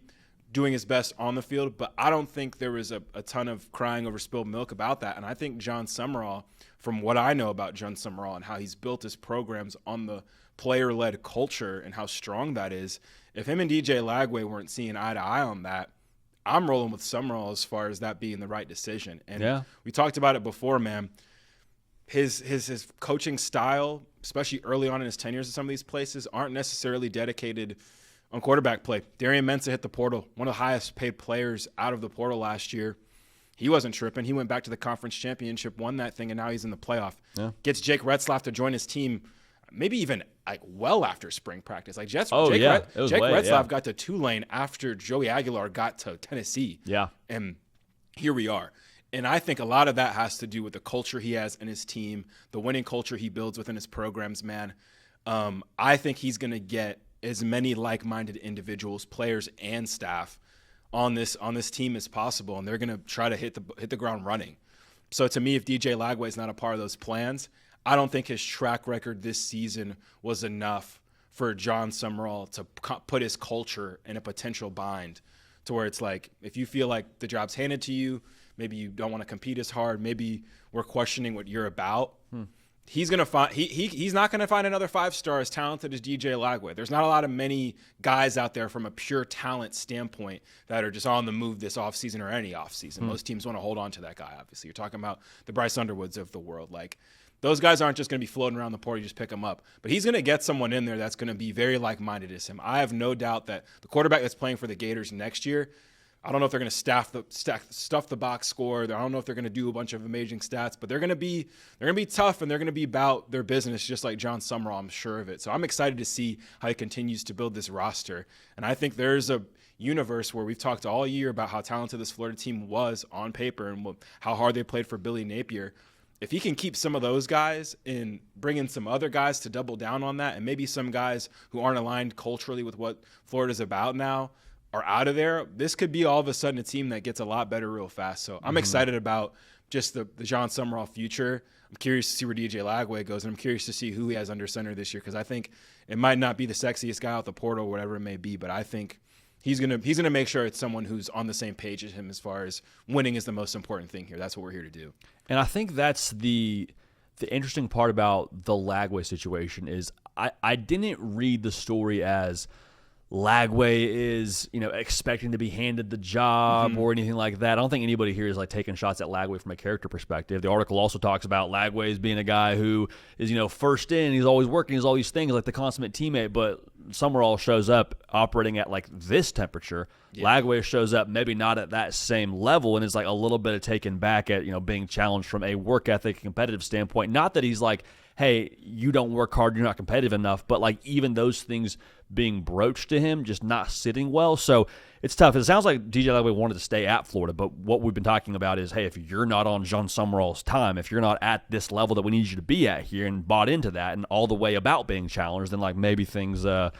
doing his best on the field, but I don't think there was a ton of crying over spilled milk about that. And I think Jon Sumrall, from what I know about Jon Sumrall and how he's built his programs on the player-led culture and how strong that is, if him and DJ Lagway weren't seeing eye to eye on that, I'm rolling with Sumrall as far as that being the right decision. And we talked about it before, man. His coaching style, especially early on in his tenures at some of these places, aren't necessarily dedicated on quarterback play. Darian Mensah hit the portal, one of the highest paid players out of the portal last year. He wasn't tripping. He went back to the conference championship, won that thing, and now he's in the playoff. Yeah. Gets Jake Retzlaff to join his team, maybe even like well after spring practice. Like Jake Retzlaff got to Tulane after Joey Aguilar got to Tennessee. Yeah. And here we are. And I think a lot of that has to do with the culture he has in his team, the winning culture he builds within his programs, man. I think he's going to get as many like-minded individuals, players and staff on this team as possible, and they're going to try to hit the ground running. So to me, if DJ Lagway is not a part of those plans, I don't think his track record this season was enough for Jon Sumrall to put his culture in a potential bind to where it's like, if you feel like the job's handed to you, maybe you don't want to compete as hard, maybe we're questioning what you're about. He's gonna find he's not gonna find another 5-star as talented as DJ Lagway. There's not a lot of many guys out there from a pure talent standpoint that are just on the move this offseason or any offseason. Most teams want to hold on to that guy, obviously. You're talking about the Bryce Underwoods of the world. Like, those guys aren't just going to be floating around the portal, you just pick them up. But he's going to get someone in there that's going to be very like-minded as him. I have no doubt that the quarterback that's playing for the Gators next year, I don't know if they're going to stuff the box score. I don't know if they're going to do a bunch of amazing stats, but they're going to be tough, and they're going to be about their business, just like Jon Sumrall. I'm sure of it. So I'm excited to see how he continues to build this roster. And I think there's a universe where we've talked all year about how talented this Florida team was on paper and how hard they played for Billy Napier. If he can keep some of those guys and bring in some other guys to double down on that, and maybe some guys who aren't aligned culturally with what Florida's about now are out of there, this could be all of a sudden a team that gets a lot better real fast. So I'm excited about just the Jon Sumrall future. I'm curious to see where DJ Lagway goes, and I'm curious to see who he has under center this year, because I think it might not be the sexiest guy out the portal or whatever it may be, but I think he's gonna make sure it's someone who's on the same page as him as far as winning is the most important thing here. That's what we're here to do. And I think that's the interesting part about the Lagway situation is I didn't read the story as Lagway is, expecting to be handed the job or anything like that. I don't think anybody here is like taking shots at Lagway from a character perspective. The article also talks about Lagway as being a guy who is, first in, he's always working, he's all these things, like the consummate teammate, but Sumrall shows up operating at like this temperature. Yeah. Lagway shows up maybe not at that same level and is like a little bit of taken back at, being challenged from a work ethic, competitive standpoint. Not that he's like, hey, you don't work hard, you're not competitive enough, but like even those things being broached to him, just not sitting well. So it's tough. It sounds like DJ Lagway wanted to stay at Florida, but what we've been talking about is, hey, if you're not on Jon Sumrall's time, if you're not at this level that we need you to be at here and bought into that and all the way about being challenged, then like maybe things got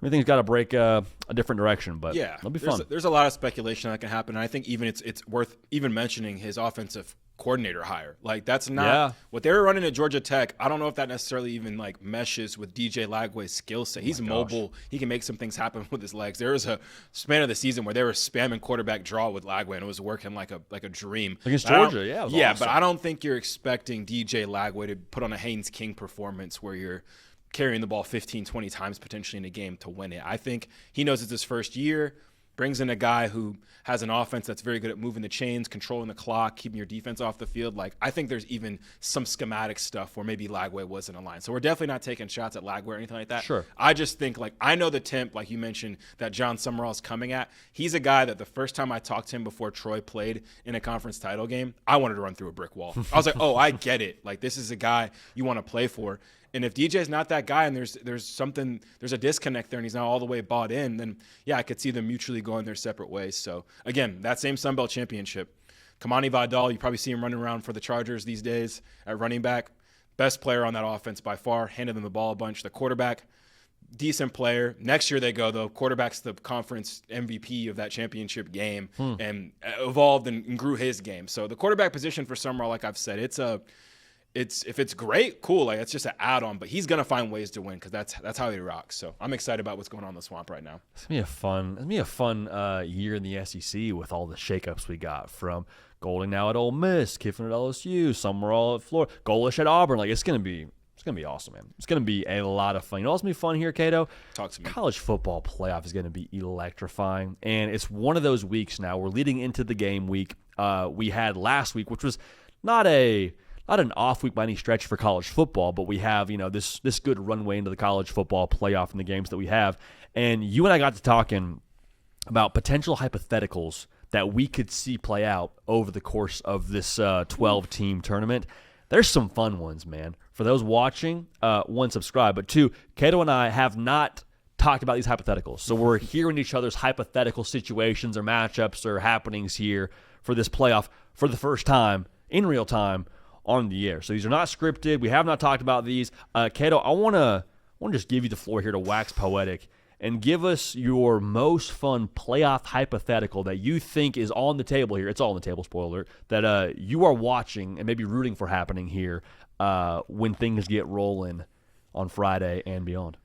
to break a different direction. But yeah, it'll be fun. There's a lot of speculation that can happen. And I think even it's worth even mentioning his offensive coordinator hire. Like that's not what they were running at Georgia Tech. I don't know if that necessarily even like meshes with DJ Lagway's skill set. He's mobile. He can make some things happen with his legs. There was a span of the season where they were spamming quarterback draw with Lagway and it was working like a dream. Against Georgia, yeah. Yeah, awesome. But I don't think you're expecting DJ Lagway to put on a Haynes King performance where you're carrying the ball 15, 20 times potentially in a game to win it. I think he knows it's his first year. Brings in a guy who has an offense that's very good at moving the chains, controlling the clock, keeping your defense off the field. Like, I think there's even some schematic stuff where maybe Lagway wasn't aligned. So we're definitely not taking shots at Lagway or anything like that. Sure. I just think, like, I know the temp, like you mentioned, that Jon Sumrall is coming at. He's a guy that the first time I talked to him before Troy played in a conference title game, I wanted to run through a brick wall. I was like, oh, I get it. Like, this is a guy you want to play for. And if DJ's not that guy and there's a disconnect there and he's not all the way bought in, then yeah, I could see them mutually going their separate ways. So again, that same Sun Belt championship, Kamani Vidal, you probably see him running around for the Chargers these days at running back. Best player on that offense by far, handed them the ball a bunch. The quarterback, decent player. Next year they go, though, quarterback's the conference MVP of that championship game and evolved and grew his game. So the quarterback position for Sumrall, like I've said, if it's great, cool. Like it's just an add-on, but he's gonna find ways to win because that's how he rocks. So I'm excited about what's going on in the Swamp right now. It's gonna be a fun year in the SEC with all the shakeups we got from Golding now at Ole Miss, Kiffin at LSU, Sumrall at Florida, Golish at Auburn. Like it's gonna be awesome, man. It's gonna be a lot of fun. You know what's gonna be fun here, Cato? Talk to me. College football playoff is gonna be electrifying, and it's one of those weeks now. We're leading into the game week. We had last week, which was not an off week by any stretch for college football, but we have, this good runway into the college football playoff and the games that we have. And you and I got to talking about potential hypotheticals that we could see play out over the course of this 12-team tournament. There's some fun ones, man. For those watching, one, subscribe. But two, Cato and I have not talked about these hypotheticals. So we're hearing each other's hypothetical situations or matchups or happenings here for this playoff for the first time in real time on the air. So these are not scripted. We have not talked about these. Cato, I want to just give you the floor here to wax poetic and give us your most fun playoff hypothetical that you think is on the table here. It's all on the table, spoiler alert, that you are watching and maybe rooting for happening here when things get rolling on Friday and beyond.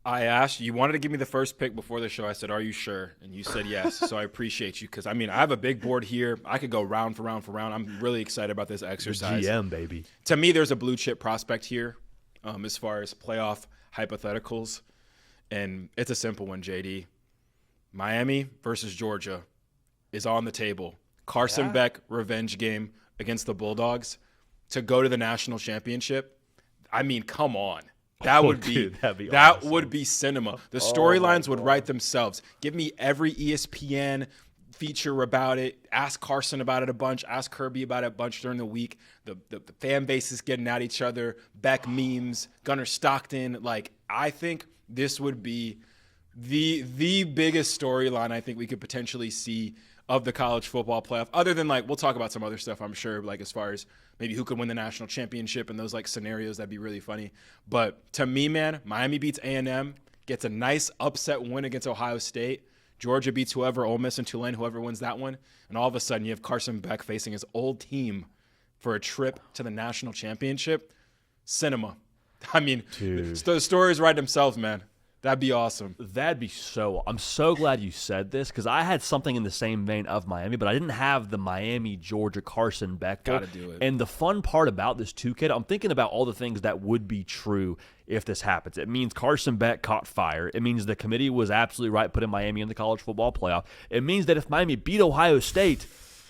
I asked you wanted to give me the first pick before the show. I said, are you sure? And you said yes. So I appreciate you because, I have a big board here. I could go round for round for round. I'm really excited about this exercise. The GM, baby. To me, there's a blue chip prospect here as far as playoff hypotheticals. And it's a simple one, JD. Miami versus Georgia is on the table. Carson Beck revenge game against the Bulldogs to go to the national championship. Come on. That would be awesome. Would be cinema. The storylines would write themselves. Give me every ESPN feature about it. Ask Carson about it a bunch. Ask Kirby about it a bunch during the week. The fan base is getting at each other. Beck memes. Gunnar Stockton. I think this would be the biggest storyline I think we could potentially see of the college football playoff. Other than we'll talk about some other stuff, I'm sure, as far as maybe who could win the national championship and those scenarios, that'd be really funny. But to me, man, Miami beats A&M, gets a nice upset win against Ohio State. Georgia beats whoever, Ole Miss and Tulane, whoever wins that one. And all of a sudden you have Carson Beck facing his old team for a trip to the national championship. Cinema. The stories write themselves, man. That'd be awesome. That'd be I'm so glad you said this because I had something in the same vein of Miami, but I didn't have the Miami, Georgia, Carson Beck. Gotta do it. And the fun part about this too, kid, I'm thinking about all the things that would be true if this happens. It means Carson Beck caught fire. It means the committee was absolutely right putting Miami in the college football playoff. It means that if Miami beat Ohio State,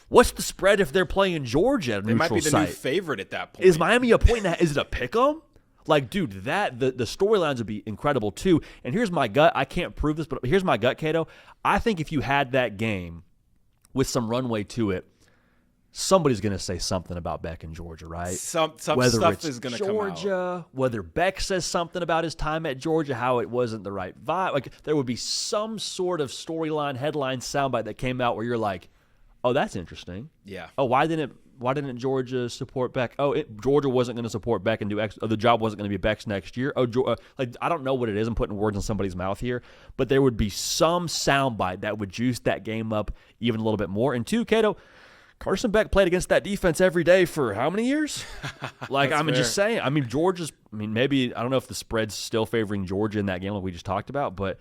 what's the spread if they're playing Georgia at a neutral site? They might be the new favorite at that point. Is Miami a point? Is it a pick 'em? Like, dude, the storylines would be incredible, too. And here's my gut. I can't prove this, but here's my gut, Cato. I think if you had that game with some runway to it, somebody's going to say something about Beck in Georgia, right? Some whether stuff it's is going to come out. Georgia, whether Beck says something about his time at Georgia, how it wasn't the right vibe. Like, there would be some sort of storyline, headline, soundbite that came out where you're like, oh, that's interesting. Yeah. Oh, why didn't Georgia support Beck? Oh, Georgia wasn't going to support Beck and do X. The job wasn't going to be Beck's next year. Oh, I don't know what it is. I'm putting words in somebody's mouth here, but there would be some soundbite that would juice that game up even a little bit more. And two, Cato, Carson Beck played against that defense every day for how many years? Like, I'm just saying. I mean, maybe I don't know if the spread's still favoring Georgia in that game like we just talked about, but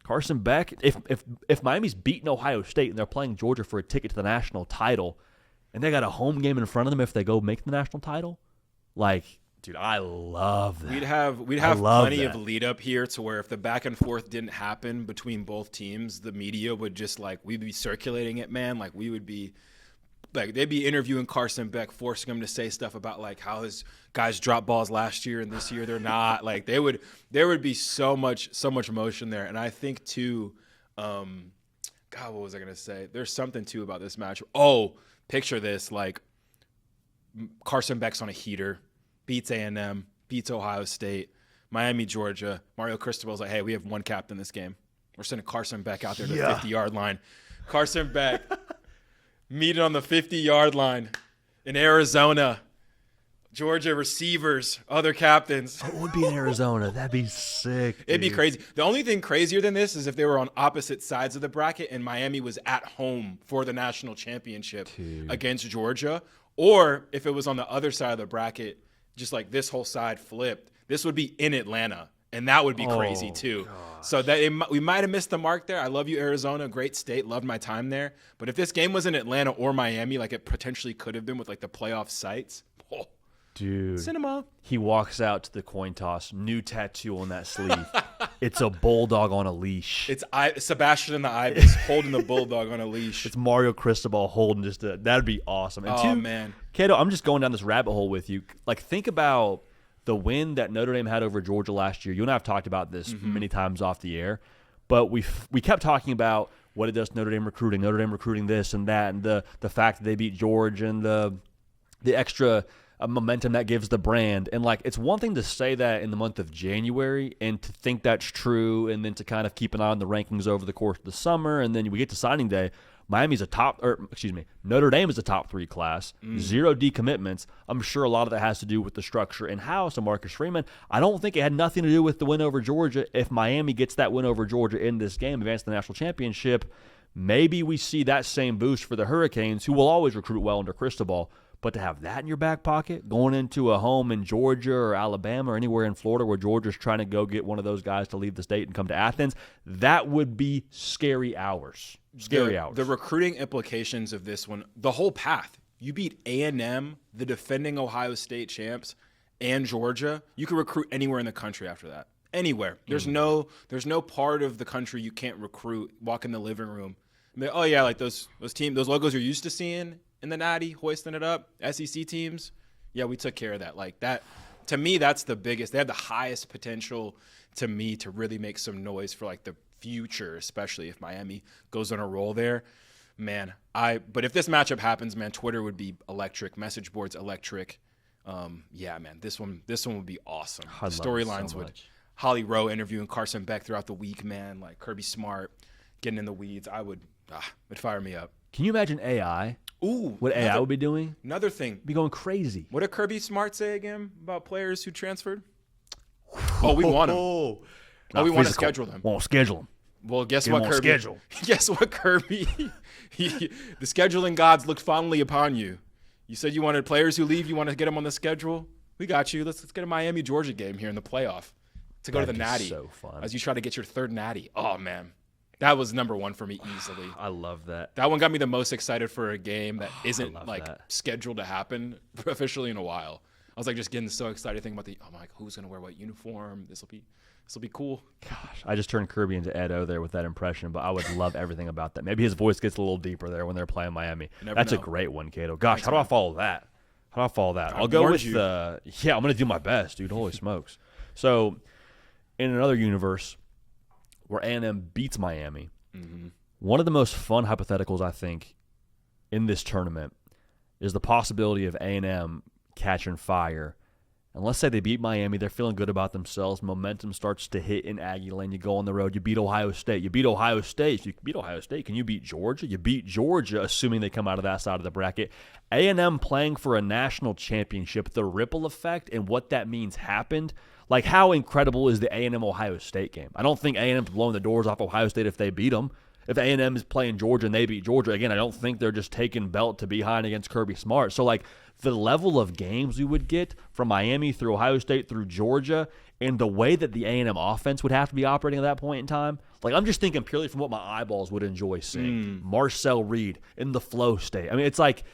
Carson Beck, if Miami's beating Ohio State and they're playing Georgia for a ticket to the national title, and they got a home game in front of them if they go make the national title, like, dude, I love that. We'd have plenty of lead up here to where if the back and forth didn't happen between both teams, the media would just we'd be circulating it, man. Like we would be they'd be interviewing Carson Beck, forcing him to say stuff about how his guys dropped balls last year and this year they're not. Like there would be so much emotion there. And I think too, God, what was I gonna say? There's something too about this match. Oh, picture this, Carson Beck's on a heater, beats A&M, beats Ohio State, Miami, Georgia. Mario Cristobal's like, hey, we have one captain this game. We're sending Carson Beck out there to the 50-yard line. Carson Beck meeting on the 50-yard line in Arizona. Georgia receivers, other captains. It would be in Arizona. That'd be sick. It'd be crazy. The only thing crazier than this is if they were on opposite sides of the bracket and Miami was at home for the national championship against Georgia, or if it was on the other side of the bracket, just like this whole side flipped. This would be in Atlanta, and that would be crazy too. Gosh. So we might have missed the mark there. I love you, Arizona, great state, loved my time there. But if this game was in Atlanta or Miami, like it potentially could have been with the playoff sites. Dude, cinema. He walks out to the coin toss, new tattoo on that sleeve. It's a bulldog on a leash. It's Sebastian and the Ibis holding the bulldog on a leash. It's Mario Cristobal holding that'd be awesome. And man. Cato, I'm just going down this rabbit hole with you. Like, think about the win that Notre Dame had over Georgia last year. You and I have talked about this many times off the air, but we kept talking about what it does to Notre Dame recruiting this and that, and the fact that they beat Georgia and the extra momentum that gives the brand. And it's one thing to say that in the month of January and to think that's true and then to kind of keep an eye on the rankings over the course of the summer, and then we get to signing day, Notre Dame is a top 3 class, 0 decommitments. I'm sure a lot of that has to do with the structure in-house and Marcus Freeman. I don't think it had nothing to do with the win over Georgia. If Miami gets that win over Georgia in this game, advance the national championship, maybe we see that same boost for the Hurricanes, who will always recruit well under Cristobal. But to have that in your back pocket, going into a home in Georgia or Alabama or anywhere in Florida where Georgia's trying to go get one of those guys to leave the state and come to Athens, that would be scary hours. The recruiting implications of this one, the whole path. You beat A&M, the defending Ohio State champs, and Georgia. You can recruit anywhere in the country after that. Anywhere. There's no part of the country you can't recruit. Walk in the living room. Oh yeah, like those logos you're used to seeing in the Natty, hoisting it up, SEC teams, yeah, we took care of that. Like that, to me, that's the biggest. They have the highest potential to me to really make some noise for the future, especially if Miami goes on a roll there. Man, but if this matchup happens, man, Twitter would be electric, message boards electric. Yeah, man, this one would be awesome. Storylines would. Holly Rowe interviewing Carson Beck throughout the week, man. Like Kirby Smart getting in the weeds. It'd fire me up. Can you imagine AI? Ooh, what AI would be doing? Another thing. Be going crazy. What did Kirby Smart say again about players who transferred? Oh, we want them. We want to schedule them. Won't schedule them. Well, guess what, Kirby? Guess what, Kirby? The scheduling gods looked fondly upon you. You said you wanted players who leave. You want to get them on the schedule. We got you. Let's get a Miami, Georgia game here in the playoff. to go to the That'd be natty. so fun. As you try to get your third natty. Oh, man. That was number one for me easily. I love that. That one got me the most excited for a game that isn't like that. scheduled to happen officially in a while. I was like just getting so excited thinking about I'm like, who's gonna wear what uniform? This will be cool. Gosh, I just turned Kirby into Ed O there with that impression, but I would love everything about that. Maybe his voice gets a little deeper there when they're playing Miami. That's know. a great one, Cato. Gosh, how do I follow that? I'll go warned with you. I'm going to do my best, dude. Holy smokes. So, in another universe where A&M beats Miami, one of the most fun hypotheticals, I think, in this tournament is the possibility of A&M catching fire. And let's say they beat Miami, they're feeling good about themselves, momentum starts to hit in Aggie Lane, you go on the road, you beat Ohio State. If you beat Ohio State, can you beat Georgia? You beat Georgia, assuming they come out of that side of the bracket. A&M playing for a national championship, the ripple effect and what that means happened. Like, how incredible is the A&M Ohio State game? I don't think A&M's blowing the doors off Ohio State if they beat them. If A&M is playing Georgia and they beat Georgia, again, I don't think they're just taking belt to behind against Kirby Smart. So, like, the level of games we would get from Miami through Ohio State through Georgia and the way that the A&M offense would have to be operating at that point in time, like, I'm just thinking purely from what my eyeballs would enjoy seeing. Marcel Reed in the flow state. I mean, it's like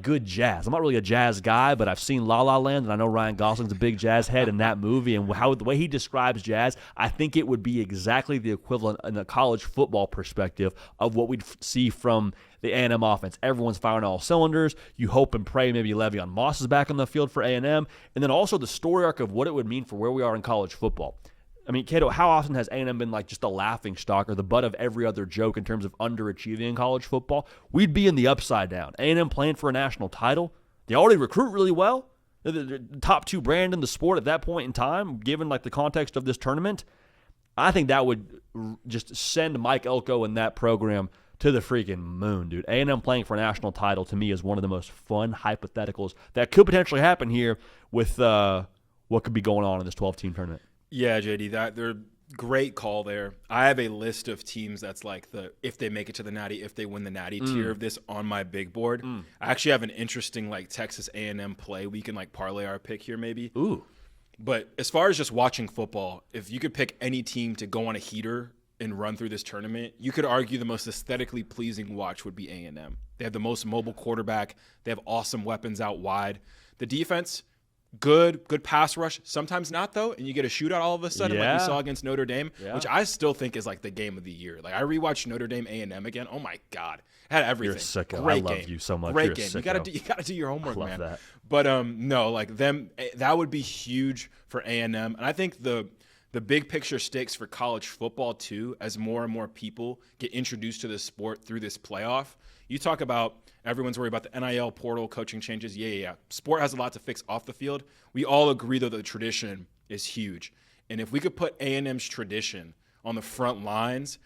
good jazz. I'm not really a jazz guy, but I've seen La La Land, and I know Ryan Gosling's a big jazz head in that movie, and the way he describes jazz, I think it would be exactly the equivalent in a college football perspective of what we'd see from the A&M offense. Everyone's firing all cylinders. You hope and pray maybe Le'Veon Moss is back on the field for A&M, and then also the story arc of what it would mean for where we are in college football. I mean, Cato, how often has A&M been like just a laughing stock or the butt of every other joke in terms of underachieving in college football? We'd be in the upside down. A&M playing for a national title. They already recruit really well. They're the top two brand in the sport at that point in time, given like the context of this tournament. I think that would just send Mike Elko and that program to the freaking moon, dude. A&M playing for a national title to me is one of the most fun hypotheticals that could potentially happen here with what could be going on in this 12-team tournament. Yeah, JD, they're great call there. I have a list of teams that's like if they make it to the natty, if they win the natty tier of this on my big board. I actually have an interesting like Texas A&M play. We can like parlay our pick here maybe. Ooh. But as far as just watching football, if you could pick any team to go on a heater and run through this tournament, you could argue the most aesthetically pleasing watch would be A&M. They have the most mobile quarterback. They have awesome weapons out wide. The defense, good pass rush. Sometimes not, though, and you get a shootout all of a sudden like we saw against Notre Dame, which I still think is like the game of the year. Like, I rewatched Notre Dame A&M again. Oh, my God. It had everything. You're a sicko. Great I love game. you so much. Great You're a game. sicko. You gotta do your homework, I love man. that. But no, like that would be huge for A&M. And I think the big picture stakes for college football, too, as more and more people get introduced to this sport through this playoff. You talk about everyone's worried about the NIL portal, coaching changes. Yeah. Sport has a lot to fix off the field. We all agree, though, that the tradition is huge. And if we could put A&M's tradition on the front lines,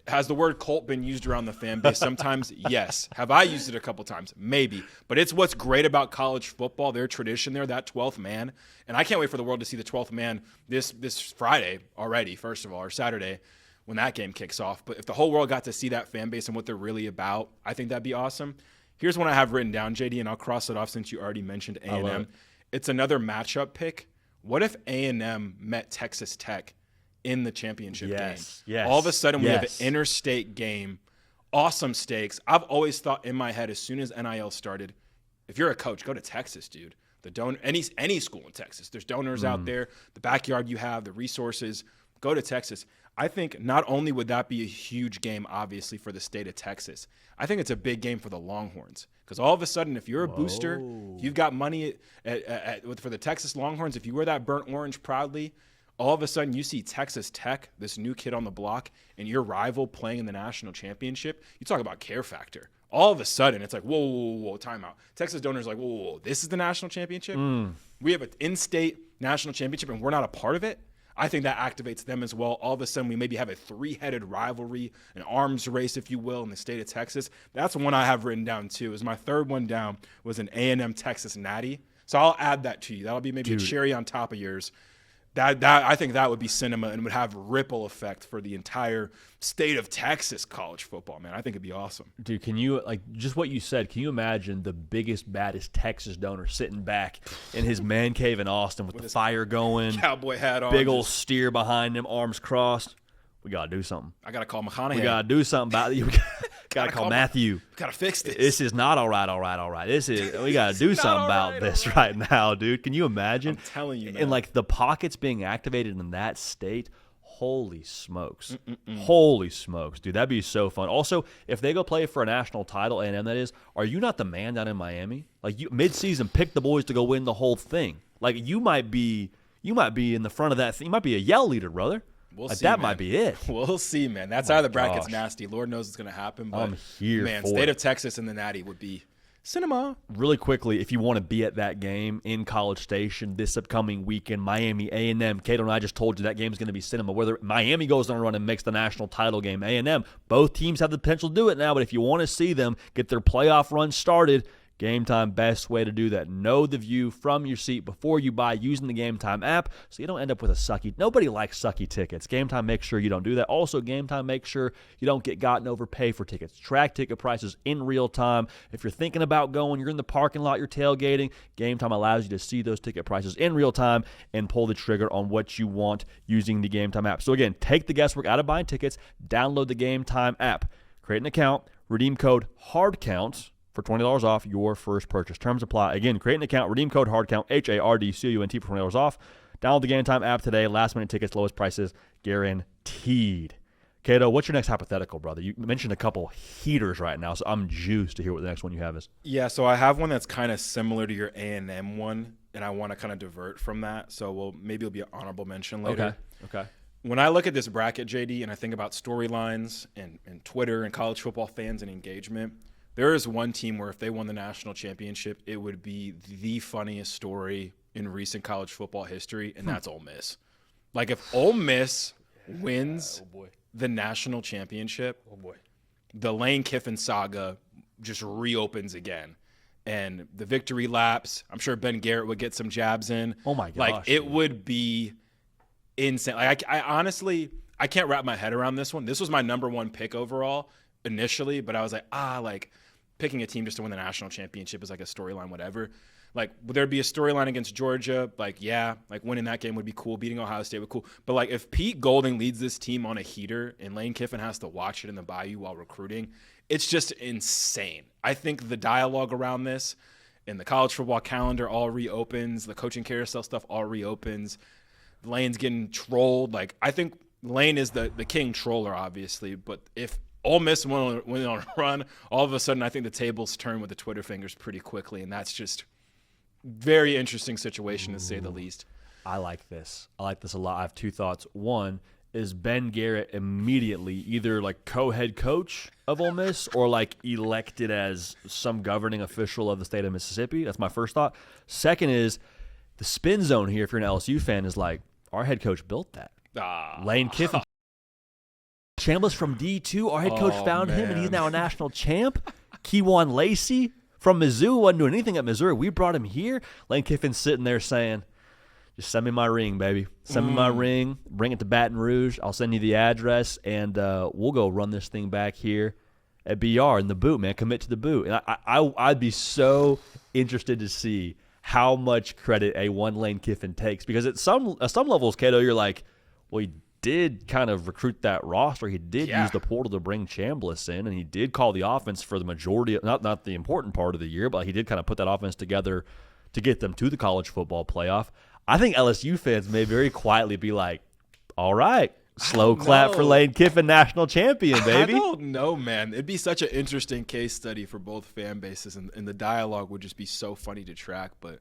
has the word cult been used around the fan base? Sometimes, yes. Have I used it a couple times? Maybe. But it's what's great about college football, their tradition there, that 12th man. And I can't wait for the world to see the 12th man this Friday already, first of all, or Saturday when that game kicks off. But if the whole world got to see that fan base and what they're really about, I think that'd be awesome. Here's one I have written down, JD, and I'll cross it off since you already mentioned A&M. It's another matchup pick. What if A&M met Texas Tech in the championship game? Yes. All of a sudden, we have an interstate game, awesome stakes. I've always thought in my head, as soon as NIL started, if you're a coach, go to Texas, dude. Any school in Texas. There's donors out there, the backyard you have, the resources. Go to Texas. I think not only would that be a huge game, obviously, for the state of Texas, I think it's a big game for the Longhorns. Because all of a sudden, if you're a booster, if you've got money for the Texas Longhorns, if you wear that burnt orange proudly, all of a sudden you see Texas Tech, this new kid on the block, and your rival playing in the national championship. You talk about care factor. All of a sudden, it's like, whoa, timeout. Texas donors are like, whoa, this is the national championship? We have an in-state national championship, and we're not a part of it? I think that activates them as well. All of a sudden, we maybe have a three-headed rivalry, an arms race, if you will, in the state of Texas. That's one I have written down, too. Is my third one down was an A&M Texas natty. So I'll add that to you. That'll be maybe a cherry on top of yours. That I think that would be cinema and would have ripple effect for the entire state of Texas college football, man. I think it'd be awesome. Dude, can you, like, just what you said, can you imagine the biggest, baddest Texas donor sitting back in his man cave in Austin with the fire going, cowboy hat on, big old steer behind him, arms crossed? We got to do something. I got to call McConaughey. We got to do something about it. We got to call Matthew. We got to fix this. This is not all right. We got to do something about this right now, dude. Can you imagine? I'm telling you, man. And, like, the pockets being activated in that state, holy smokes. Holy smokes, dude. That'd be so fun. Also, if they go play for a national title, A&M that is, are you not the man down in Miami? Like, you mid-season, pick the boys to go win the whole thing. Like, you might be in the front of that thing. You might be a yell leader, brother. We'll like see, that man. might be it. We'll see, man. That's how the bracket's nasty. Lord knows it's going to happen. But I'm here man, for state it. of Texas and the Natty would be cinema. Really quickly, if you want to be at that game in College Station this upcoming weekend, Miami, A&M. Kaiden and I just told you that game's going to be cinema. Whether Miami goes on a run and makes the national title game, A&M, both teams have the potential to do it now. But if you want to see them get their playoff run started, Game Time, best way to do that. Know the view from your seat before you buy using the Game Time app so you don't end up with a sucky. Nobody likes sucky tickets. Game Time makes sure you don't do that. Also, Game Time makes sure you don't get gotten overpay for tickets. Track ticket prices in real time. If you're thinking about going, you're in the parking lot, you're tailgating, Game Time allows you to see those ticket prices in real time and pull the trigger on what you want using the Game Time app. So again, take the guesswork out of buying tickets. Download the Game Time app. Create an account. Redeem code HARDCOUNT for $20 off your first purchase. Terms apply. Again, create an account, redeem code HARDCOUNT, HARDCOUNT for $20 off. Download the Game Time app today. Last minute tickets, lowest prices guaranteed. Kato, what's your next hypothetical, brother? You mentioned a couple heaters right now, so I'm juiced to hear what the next one you have is. Yeah, so I have one that's kind of similar to your A&M one, and I want to kind of divert from that. So maybe it'll be an honorable mention later. Okay. When I look at this bracket, JD, and I think about storylines and Twitter and college football fans and engagement, there is one team where if they won the national championship, it would be the funniest story in recent college football history, and that's Ole Miss. Like, if Ole Miss wins the national championship, the Lane Kiffin saga just reopens again. And the victory laps, I'm sure Ben Garrett would get some jabs in. Oh, my gosh. Like, it would be insane. Like, I honestly, I can't wrap my head around this one. This was my number one pick overall initially, but I was like, picking a team just to win the national championship is like a storyline, whatever. Like, would there be a storyline against Georgia? Like, yeah, like winning that game would be cool. Beating Ohio State would be cool. But like, if Pete Golding leads this team on a heater and Lane Kiffin has to watch it in the Bayou while recruiting, it's just insane. I think the dialogue around this and the college football calendar all reopens. The coaching carousel stuff all reopens. Lane's getting trolled. Like, I think Lane is the king troller, obviously. But if Ole Miss went on a run, all of a sudden I think the tables turn with the Twitter fingers pretty quickly, and that's just very interesting situation to say the least. I like this. I like this a lot. I have two thoughts. One is Ben Garrett immediately either like co-head coach of Ole Miss or like elected as some governing official of the state of Mississippi. That's my first thought. Second is the spin zone here, if you're an LSU fan, is like our head coach built that. Lane Kiffin. Chambliss from D2, our head coach found him, and he's now a national champ. Keywan Lacey from Mizzou wasn't doing anything at Missouri. We brought him here. Lane Kiffin's sitting there saying, just send me my ring, baby. Send me my ring. Bring it to Baton Rouge. I'll send you the address, and we'll go run this thing back here at BR in the boot, man. Commit to the boot. And I'd be so interested to see how much credit a one Lane Kiffin takes, because at some levels, Kato, you're like, well, he did kind of recruit that roster. He did use the portal to bring Chambliss in, and he did call the offense for the majority of, not the important part of the year, but he did kind of put that offense together to get them to the college football playoff. I think LSU fans may very quietly be like, all right, slow clap for Lane Kiffin, national champion, baby. I don't know, man. It'd be such an interesting case study for both fan bases, and the dialogue would just be so funny to track. But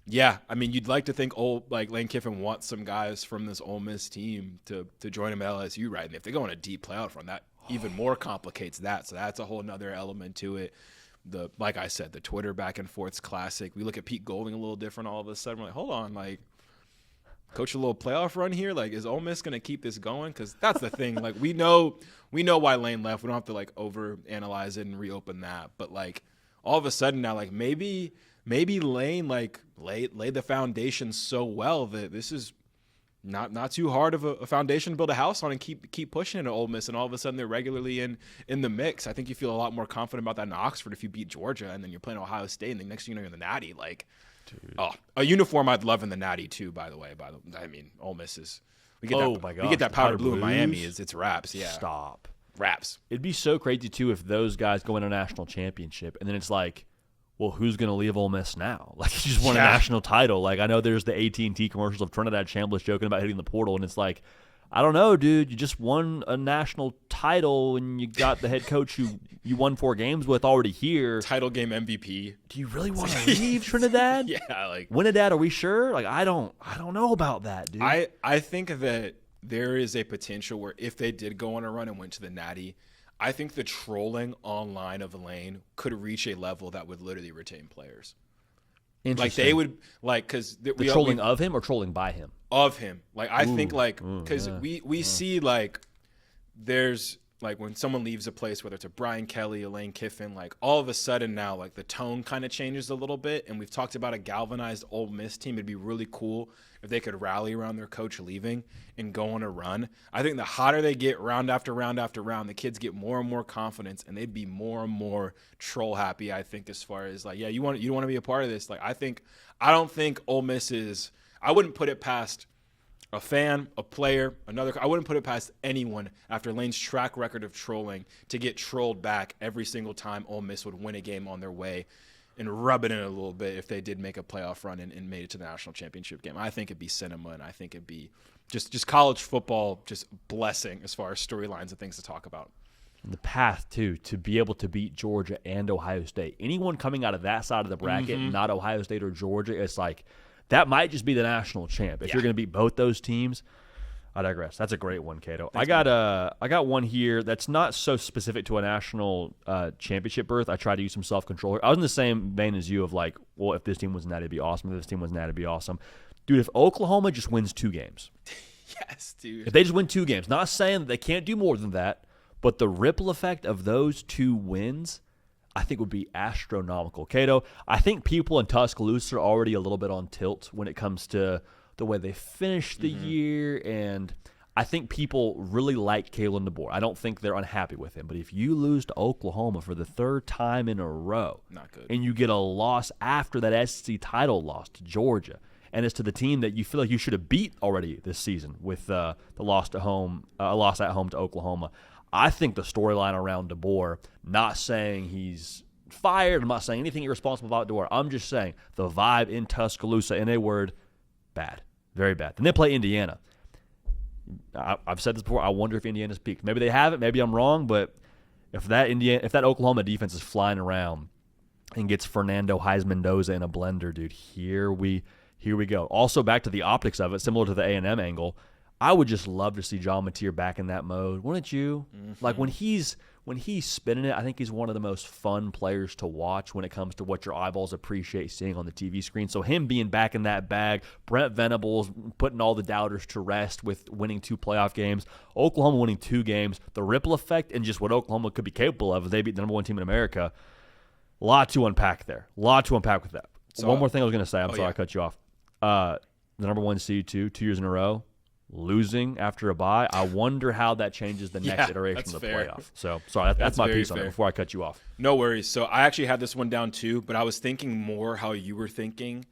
yeah, I mean, you'd like to think Lane Kiffin wants some guys from this Ole Miss team to join him at LSU, right? And if they go on a deep playoff run, that even more complicates that. So that's a whole nother element to it. Like I said, the Twitter back and forth's classic. We look at Pete Golding a little different all of a sudden. We're like, hold on, like, coach a little playoff run here. Like, is Ole Miss going to keep this going? Because that's the thing. Like, we know why Lane left. We don't have to like overanalyze it and reopen that. But like, all of a sudden now, like maybe Lane like laid the foundation so well that this is not too hard of a foundation to build a house on and keep pushing it at Ole Miss, and all of a sudden they're regularly in the mix. I think you feel a lot more confident about that in Oxford if you beat Georgia, and then you're playing Ohio State, and the next thing you know, you're in the Natty. Like, dude. Oh, a uniform I'd love in the Natty too. By the way, I mean, Ole Miss is we get we get that powder blue in Miami. It's wraps. Yeah, stop wraps. It'd be so crazy too if those guys go in a national championship, and then it's like, well, who's going to leave Ole Miss now? Like, you just won a national title. Like, I know there's the AT&T commercials of Trinidad Chambliss joking about hitting the portal, and it's like, I don't know, dude. You just won a national title, and you got the head coach who you won 4 games with already here. Title game MVP. Do you really want to leave Trinidad? Yeah, like Winnidad, are we sure? Like, I don't know about that, dude. I think that there is a potential where if they did go on a run and went to the Natty, I think the trolling online of Lane could reach a level that would literally retain players. Like they would, like, because the trolling of him or trolling by him? Of him. Like, I think, like, because we see, like, there's, like, when someone leaves a place, whether it's a Brian Kelly, a Lane Kiffin, like, all of a sudden now, like, the tone kind of changes a little bit. And we've talked about a galvanized Ole Miss team. It'd be really cool if they could rally around their coach leaving and go on a run. I think the hotter they get round after round after round, the kids get more and more confidence, and they'd be more and more troll happy, I think, as far as, like, yeah, you want to be a part of this. Like, I don't think Ole Miss is – I wouldn't put it past a fan, a player, I wouldn't put it past anyone after Lane's track record of trolling to get trolled back every single time Ole Miss would win a game on their way and rub it in a little bit if they did make a playoff run and made it to the national championship game. I think it'd be cinema, and I think it'd be just college football, just blessing as far as storylines and things to talk about. The path, too, to be able to beat Georgia and Ohio State. Anyone coming out of that side of the bracket, not Ohio State or Georgia, it's like that might just be the national champ. If you're going to beat both those teams, I digress. That's a great one, Cato. I got one here that's not so specific to a national championship berth. I tried to use some self-control. I was in the same vein as you of like, well, if this team was in that, it'd be awesome. If this team was in that, it'd be awesome. Dude, if Oklahoma just wins 2 games. Yes, dude. If they just win 2 games, not saying that they can't do more than that, but the ripple effect of those 2 wins, I think would be astronomical. Cato, I think people in Tuscaloosa are already a little bit on tilt when it comes to the way they finished the year, and I think people really like Kalen DeBoer. I don't think they're unhappy with him, but if you lose to Oklahoma for the 3rd time in a row, not good, and you get a loss after that SEC title loss to Georgia, and it's to the team that you feel like you should have beat already this season with the loss at home to Oklahoma, I think the storyline around DeBoer, not saying he's fired, I'm not saying anything irresponsible about DeBoer, I'm just saying the vibe in Tuscaloosa, in a word, bad. Very bad. Then they play Indiana. I've said this before. I wonder if Indiana's peaked. Maybe they haven't. Maybe I'm wrong. But if that Oklahoma defense is flying around and gets Fernando Mendoza in a blender, dude, here we go. Also, back to the optics of it, similar to the A&M angle, I would just love to see John Mateer back in that mode. Wouldn't you? Like when he's spinning it, I think he's one of the most fun players to watch when it comes to what your eyeballs appreciate seeing on the TV screen. So him being back in that bag, Brent Venables putting all the doubters to rest with winning 2 playoff games, Oklahoma winning 2 games, the ripple effect and just what Oklahoma could be capable of if they beat the number 1 team in America. A lot to unpack there. A lot to unpack with that. So, one more thing I was going to say. I'm sorry I cut you off. The number 1 seed, 2 years in a row. Losing after a bye, I wonder how that changes the next iteration of the playoff. So, sorry, that's my piece on it before I cut you off. No worries. So, I actually had this one down too, but I was thinking more how you were thinking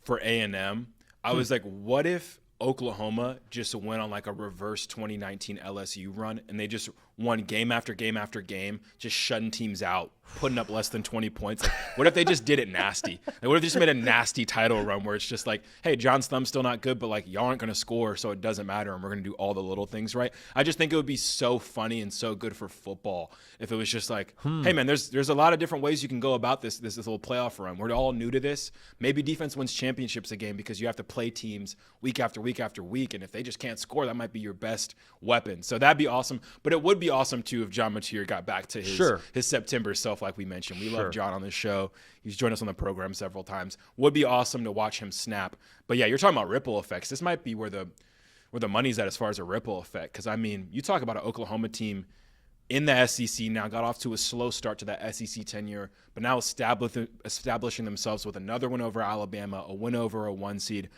for A&M. I was like, what if Oklahoma just went on like a reverse 2019 LSU run and they just won game after game after game, just shutting teams out, putting up less than 20 points. Like, what if they just did it nasty? Like, what if they just made a nasty title run where it's just like, hey, John's thumb's still not good, but like y'all aren't going to score, so it doesn't matter, and we're going to do all the little things right. I just think it would be so funny and so good for football if it was just like, hey man, there's a lot of different ways you can go about this little playoff run. We're all new to this. Maybe defense wins championships a game because you have to play teams week after week after week, and if they just can't score, that might be your best weapon. So that'd be awesome. But it would be awesome too if John Mateer got back to his September self, like we mentioned. We love John on this show. He's joined us on the program several times. Would be awesome to watch him snap. But yeah, you're talking about ripple effects. This might be where the money's at as far as a ripple effect. Because I mean, you talk about an Oklahoma team in the SEC now, got off to a slow start to that SEC tenure, but now establishing themselves with another win over Alabama, a win over a 1 seed.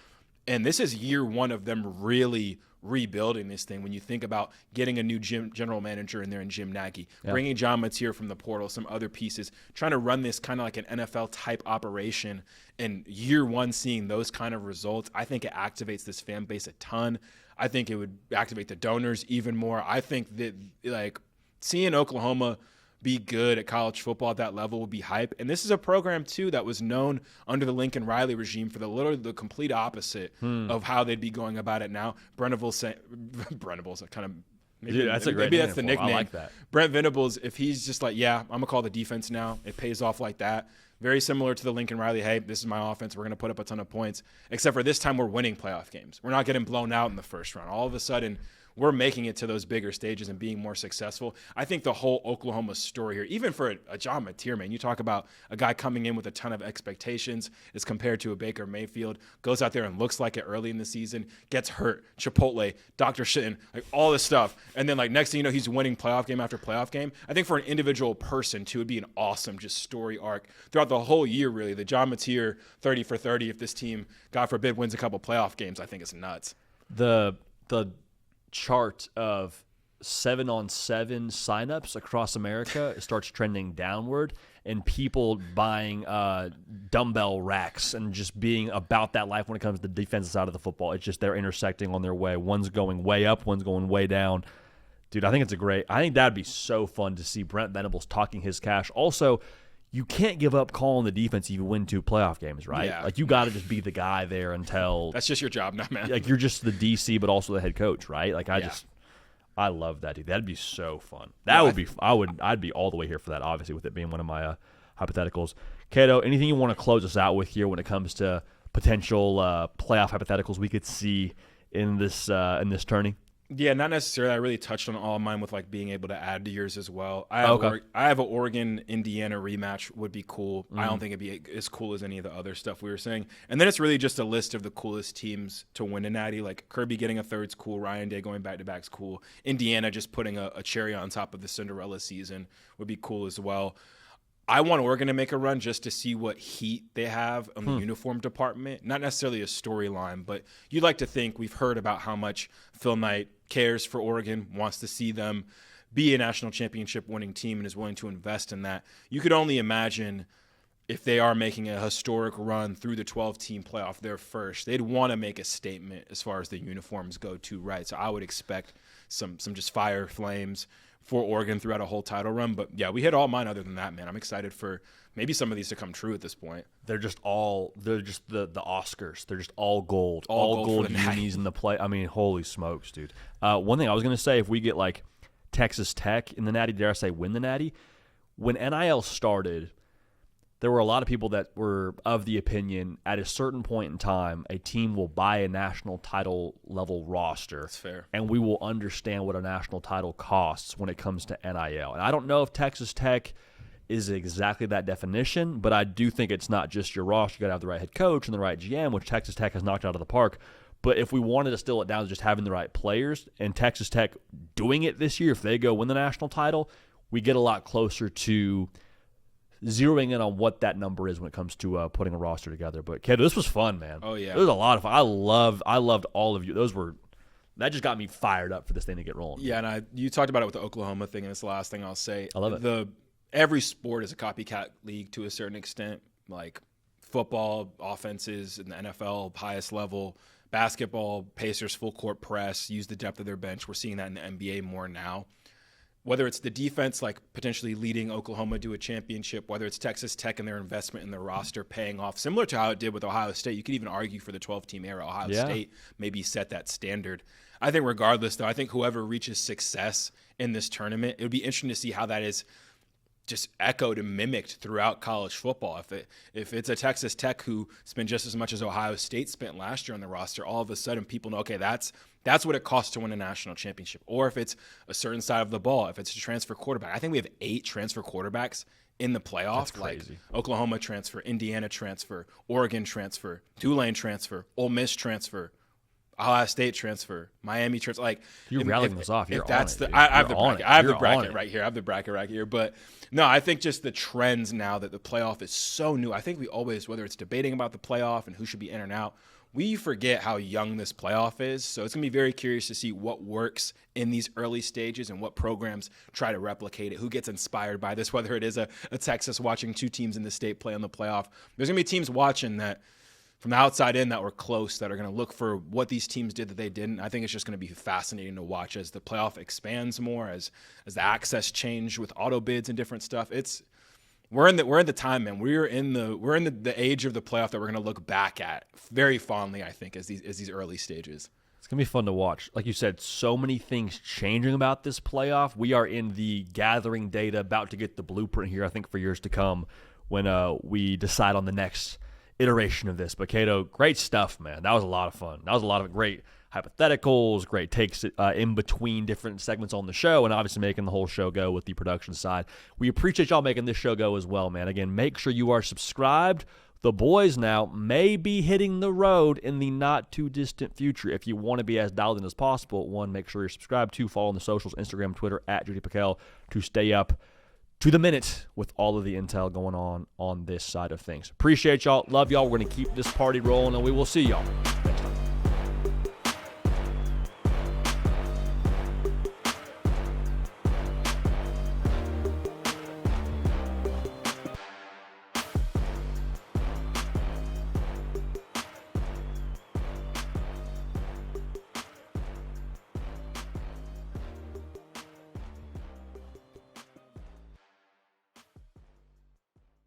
And this is year one of them really rebuilding this thing. When you think about getting a new general manager in there in Jim Nagy, bringing John Mateer from the portal, some other pieces, trying to run this kind of like an NFL type operation, and year one seeing those kind of results, I think it activates this fan base a ton. I think it would activate the donors even more. I think that like seeing Oklahoma be good at college football at that level would be hype. And this is a program, too, that was known under the Lincoln Riley regime for the complete opposite of how they'd be going about it now. Brennaville's kind of maybe that's a great maybe that's the nickname. I like that. Brent Venables, if he's just like, yeah, I'm going to call the defense now, it pays off like that. Very similar to the Lincoln Riley, hey, this is my offense. We're going to put up a ton of points. Except for this time we're winning playoff games. We're not getting blown out in the first round. All of a sudden – we're making it to those bigger stages and being more successful. I think the whole Oklahoma story here, even for a John Mateer, man, you talk about a guy coming in with a ton of expectations as compared to a Baker Mayfield, goes out there and looks like it early in the season, gets hurt, Chipotle, Dr. Shitten, like all this stuff. And then like next thing you know, he's winning playoff game after playoff game. I think for an individual person too, it would be an awesome just story arc throughout the whole year, really. The John Mateer 30 for 30, if this team, God forbid, wins a couple playoff games, I think it's nuts. The chart of 7-on-7 signups across America starts trending downward, and people buying dumbbell racks and just being about that life when it comes to the defensive side of the football. It's just they're intersecting on their way. One's going way up, one's going way down. Dude, I think that'd be so fun to see Brent Venables talking his cash. Also, you can't give up calling the defense if you win 2 playoff games, right? Yeah. Like, you got to just be the guy there until – that's just your job now, man. Like, you're just the DC but also the head coach, right? Like, I love that, dude. That'd be so fun. I'd be all the way here for that, obviously, with it being one of my hypotheticals. Cato, anything you want to close us out with here when it comes to potential playoff hypotheticals we could see in this tourney? Yeah, not necessarily. I really touched on all of mine with like being able to add to yours as well. I have an Oregon-Indiana rematch would be cool. I don't think it'd be as cool as any of the other stuff we were saying. And then it's really just a list of the coolest teams to win a natty. Like Kirby getting a third's cool. Ryan Day going back-to-back's cool. Indiana just putting a cherry on top of the Cinderella season would be cool as well. I want Oregon to make a run just to see what heat they have on the uniform department. Not necessarily a storyline, but you'd like to think we've heard about how much Phil Knight cares for Oregon, wants to see them be a national championship winning team and is willing to invest in that. You could only imagine if they are making a historic run through the 12-team playoff, they're first. They'd want to make a statement as far as the uniforms go too, right? So I would expect some just fire flames for Oregon throughout a whole title run. But, yeah, we hit all mine other than that, man. I'm excited for maybe some of these to come true at this point. They're just the Oscars. They're just all gold. All gold unis in the play. I mean, holy smokes, dude. One thing I was going to say, if we get, like, Texas Tech in the natty, dare I say win the natty, when NIL started, there were a lot of people that were of the opinion at a certain point in time, a team will buy a national title level roster. That's fair. And we will understand what a national title costs when it comes to NIL. And I don't know if Texas Tech is exactly that definition, but I do think it's not just your roster. You got to have the right head coach and the right GM, which Texas Tech has knocked out of the park. But if we wanted to distill it down to just having the right players and Texas Tech doing it this year, if they go win the national title, we get a lot closer to zeroing in on what that number is when it comes to putting a roster together. But, Kid, this was fun, man. Oh, yeah. It was a lot of fun. I loved all of you. That just got me fired up for this thing to get rolling. Yeah, and you talked about it with the Oklahoma thing, and it's the last thing I'll say. I love it. Every sport is a copycat league to a certain extent, like football, offenses in the NFL, highest level, basketball, Pacers, full court press, use the depth of their bench. We're seeing that in the NBA more now. Whether it's the defense, like potentially leading Oklahoma to a championship, whether it's Texas Tech and their investment in their roster paying off, similar to how it did with Ohio State. You could even argue for the 12-team era, Ohio State maybe set that standard. I think regardless, though, I think whoever reaches success in this tournament, it would be interesting to see how that is just echoed and mimicked throughout college football. If it's a Texas Tech who spent just as much as Ohio State spent last year on the roster, all of a sudden people know, okay, that's what it costs to win a national championship. Or if it's a certain side of the ball, if it's a transfer quarterback. I think we have 8 transfer quarterbacks in the playoff. That's crazy. Like Oklahoma transfer, Indiana transfer, Oregon transfer, Tulane transfer, Ole Miss transfer, Ohio State transfer, Miami transfer. Like you're rattling this off. You're that's on it, I have the bracket. I have the You're bracket right here. I have the bracket right here. But no, I think just the trends now that the playoff is so new. I think we always, whether it's debating about the playoff and who should be in and out, we forget how young this playoff is. So it's going to be very curious to see what works in these early stages and what programs try to replicate it, who gets inspired by this, whether it is a Texas watching 2 teams in the state play on the playoff. There's going to be teams watching that from the outside in that were close that are going to look for what these teams did that they didn't. I think it's just going to be fascinating to watch as the playoff expands more, as the access change with auto bids and different stuff. We're in the time, man. We're in the age of the playoff that we're going to look back at very fondly, I think, as these early stages. It's going to be fun to watch. Like you said, so many things changing about this playoff. We are in the gathering data, about to get the blueprint here, I think, for years to come when we decide on the next iteration of this. But, Cato, great stuff, man. That was a lot of fun. That was a lot of great hypotheticals, great takes in between different segments on the show, and obviously making the whole show go with the production side. We appreciate y'all making this show go as well, man. Again, make sure you are subscribed. The boys now may be hitting the road in the not-too-distant future. If you want to be as dialed in as possible, 1, make sure you're subscribed. 2, follow on the socials, Instagram, Twitter, @JudyPicKell, to stay up to the minute with all of the intel going on this side of things. Appreciate y'all. Love y'all. We're going to keep this party rolling, and we will see y'all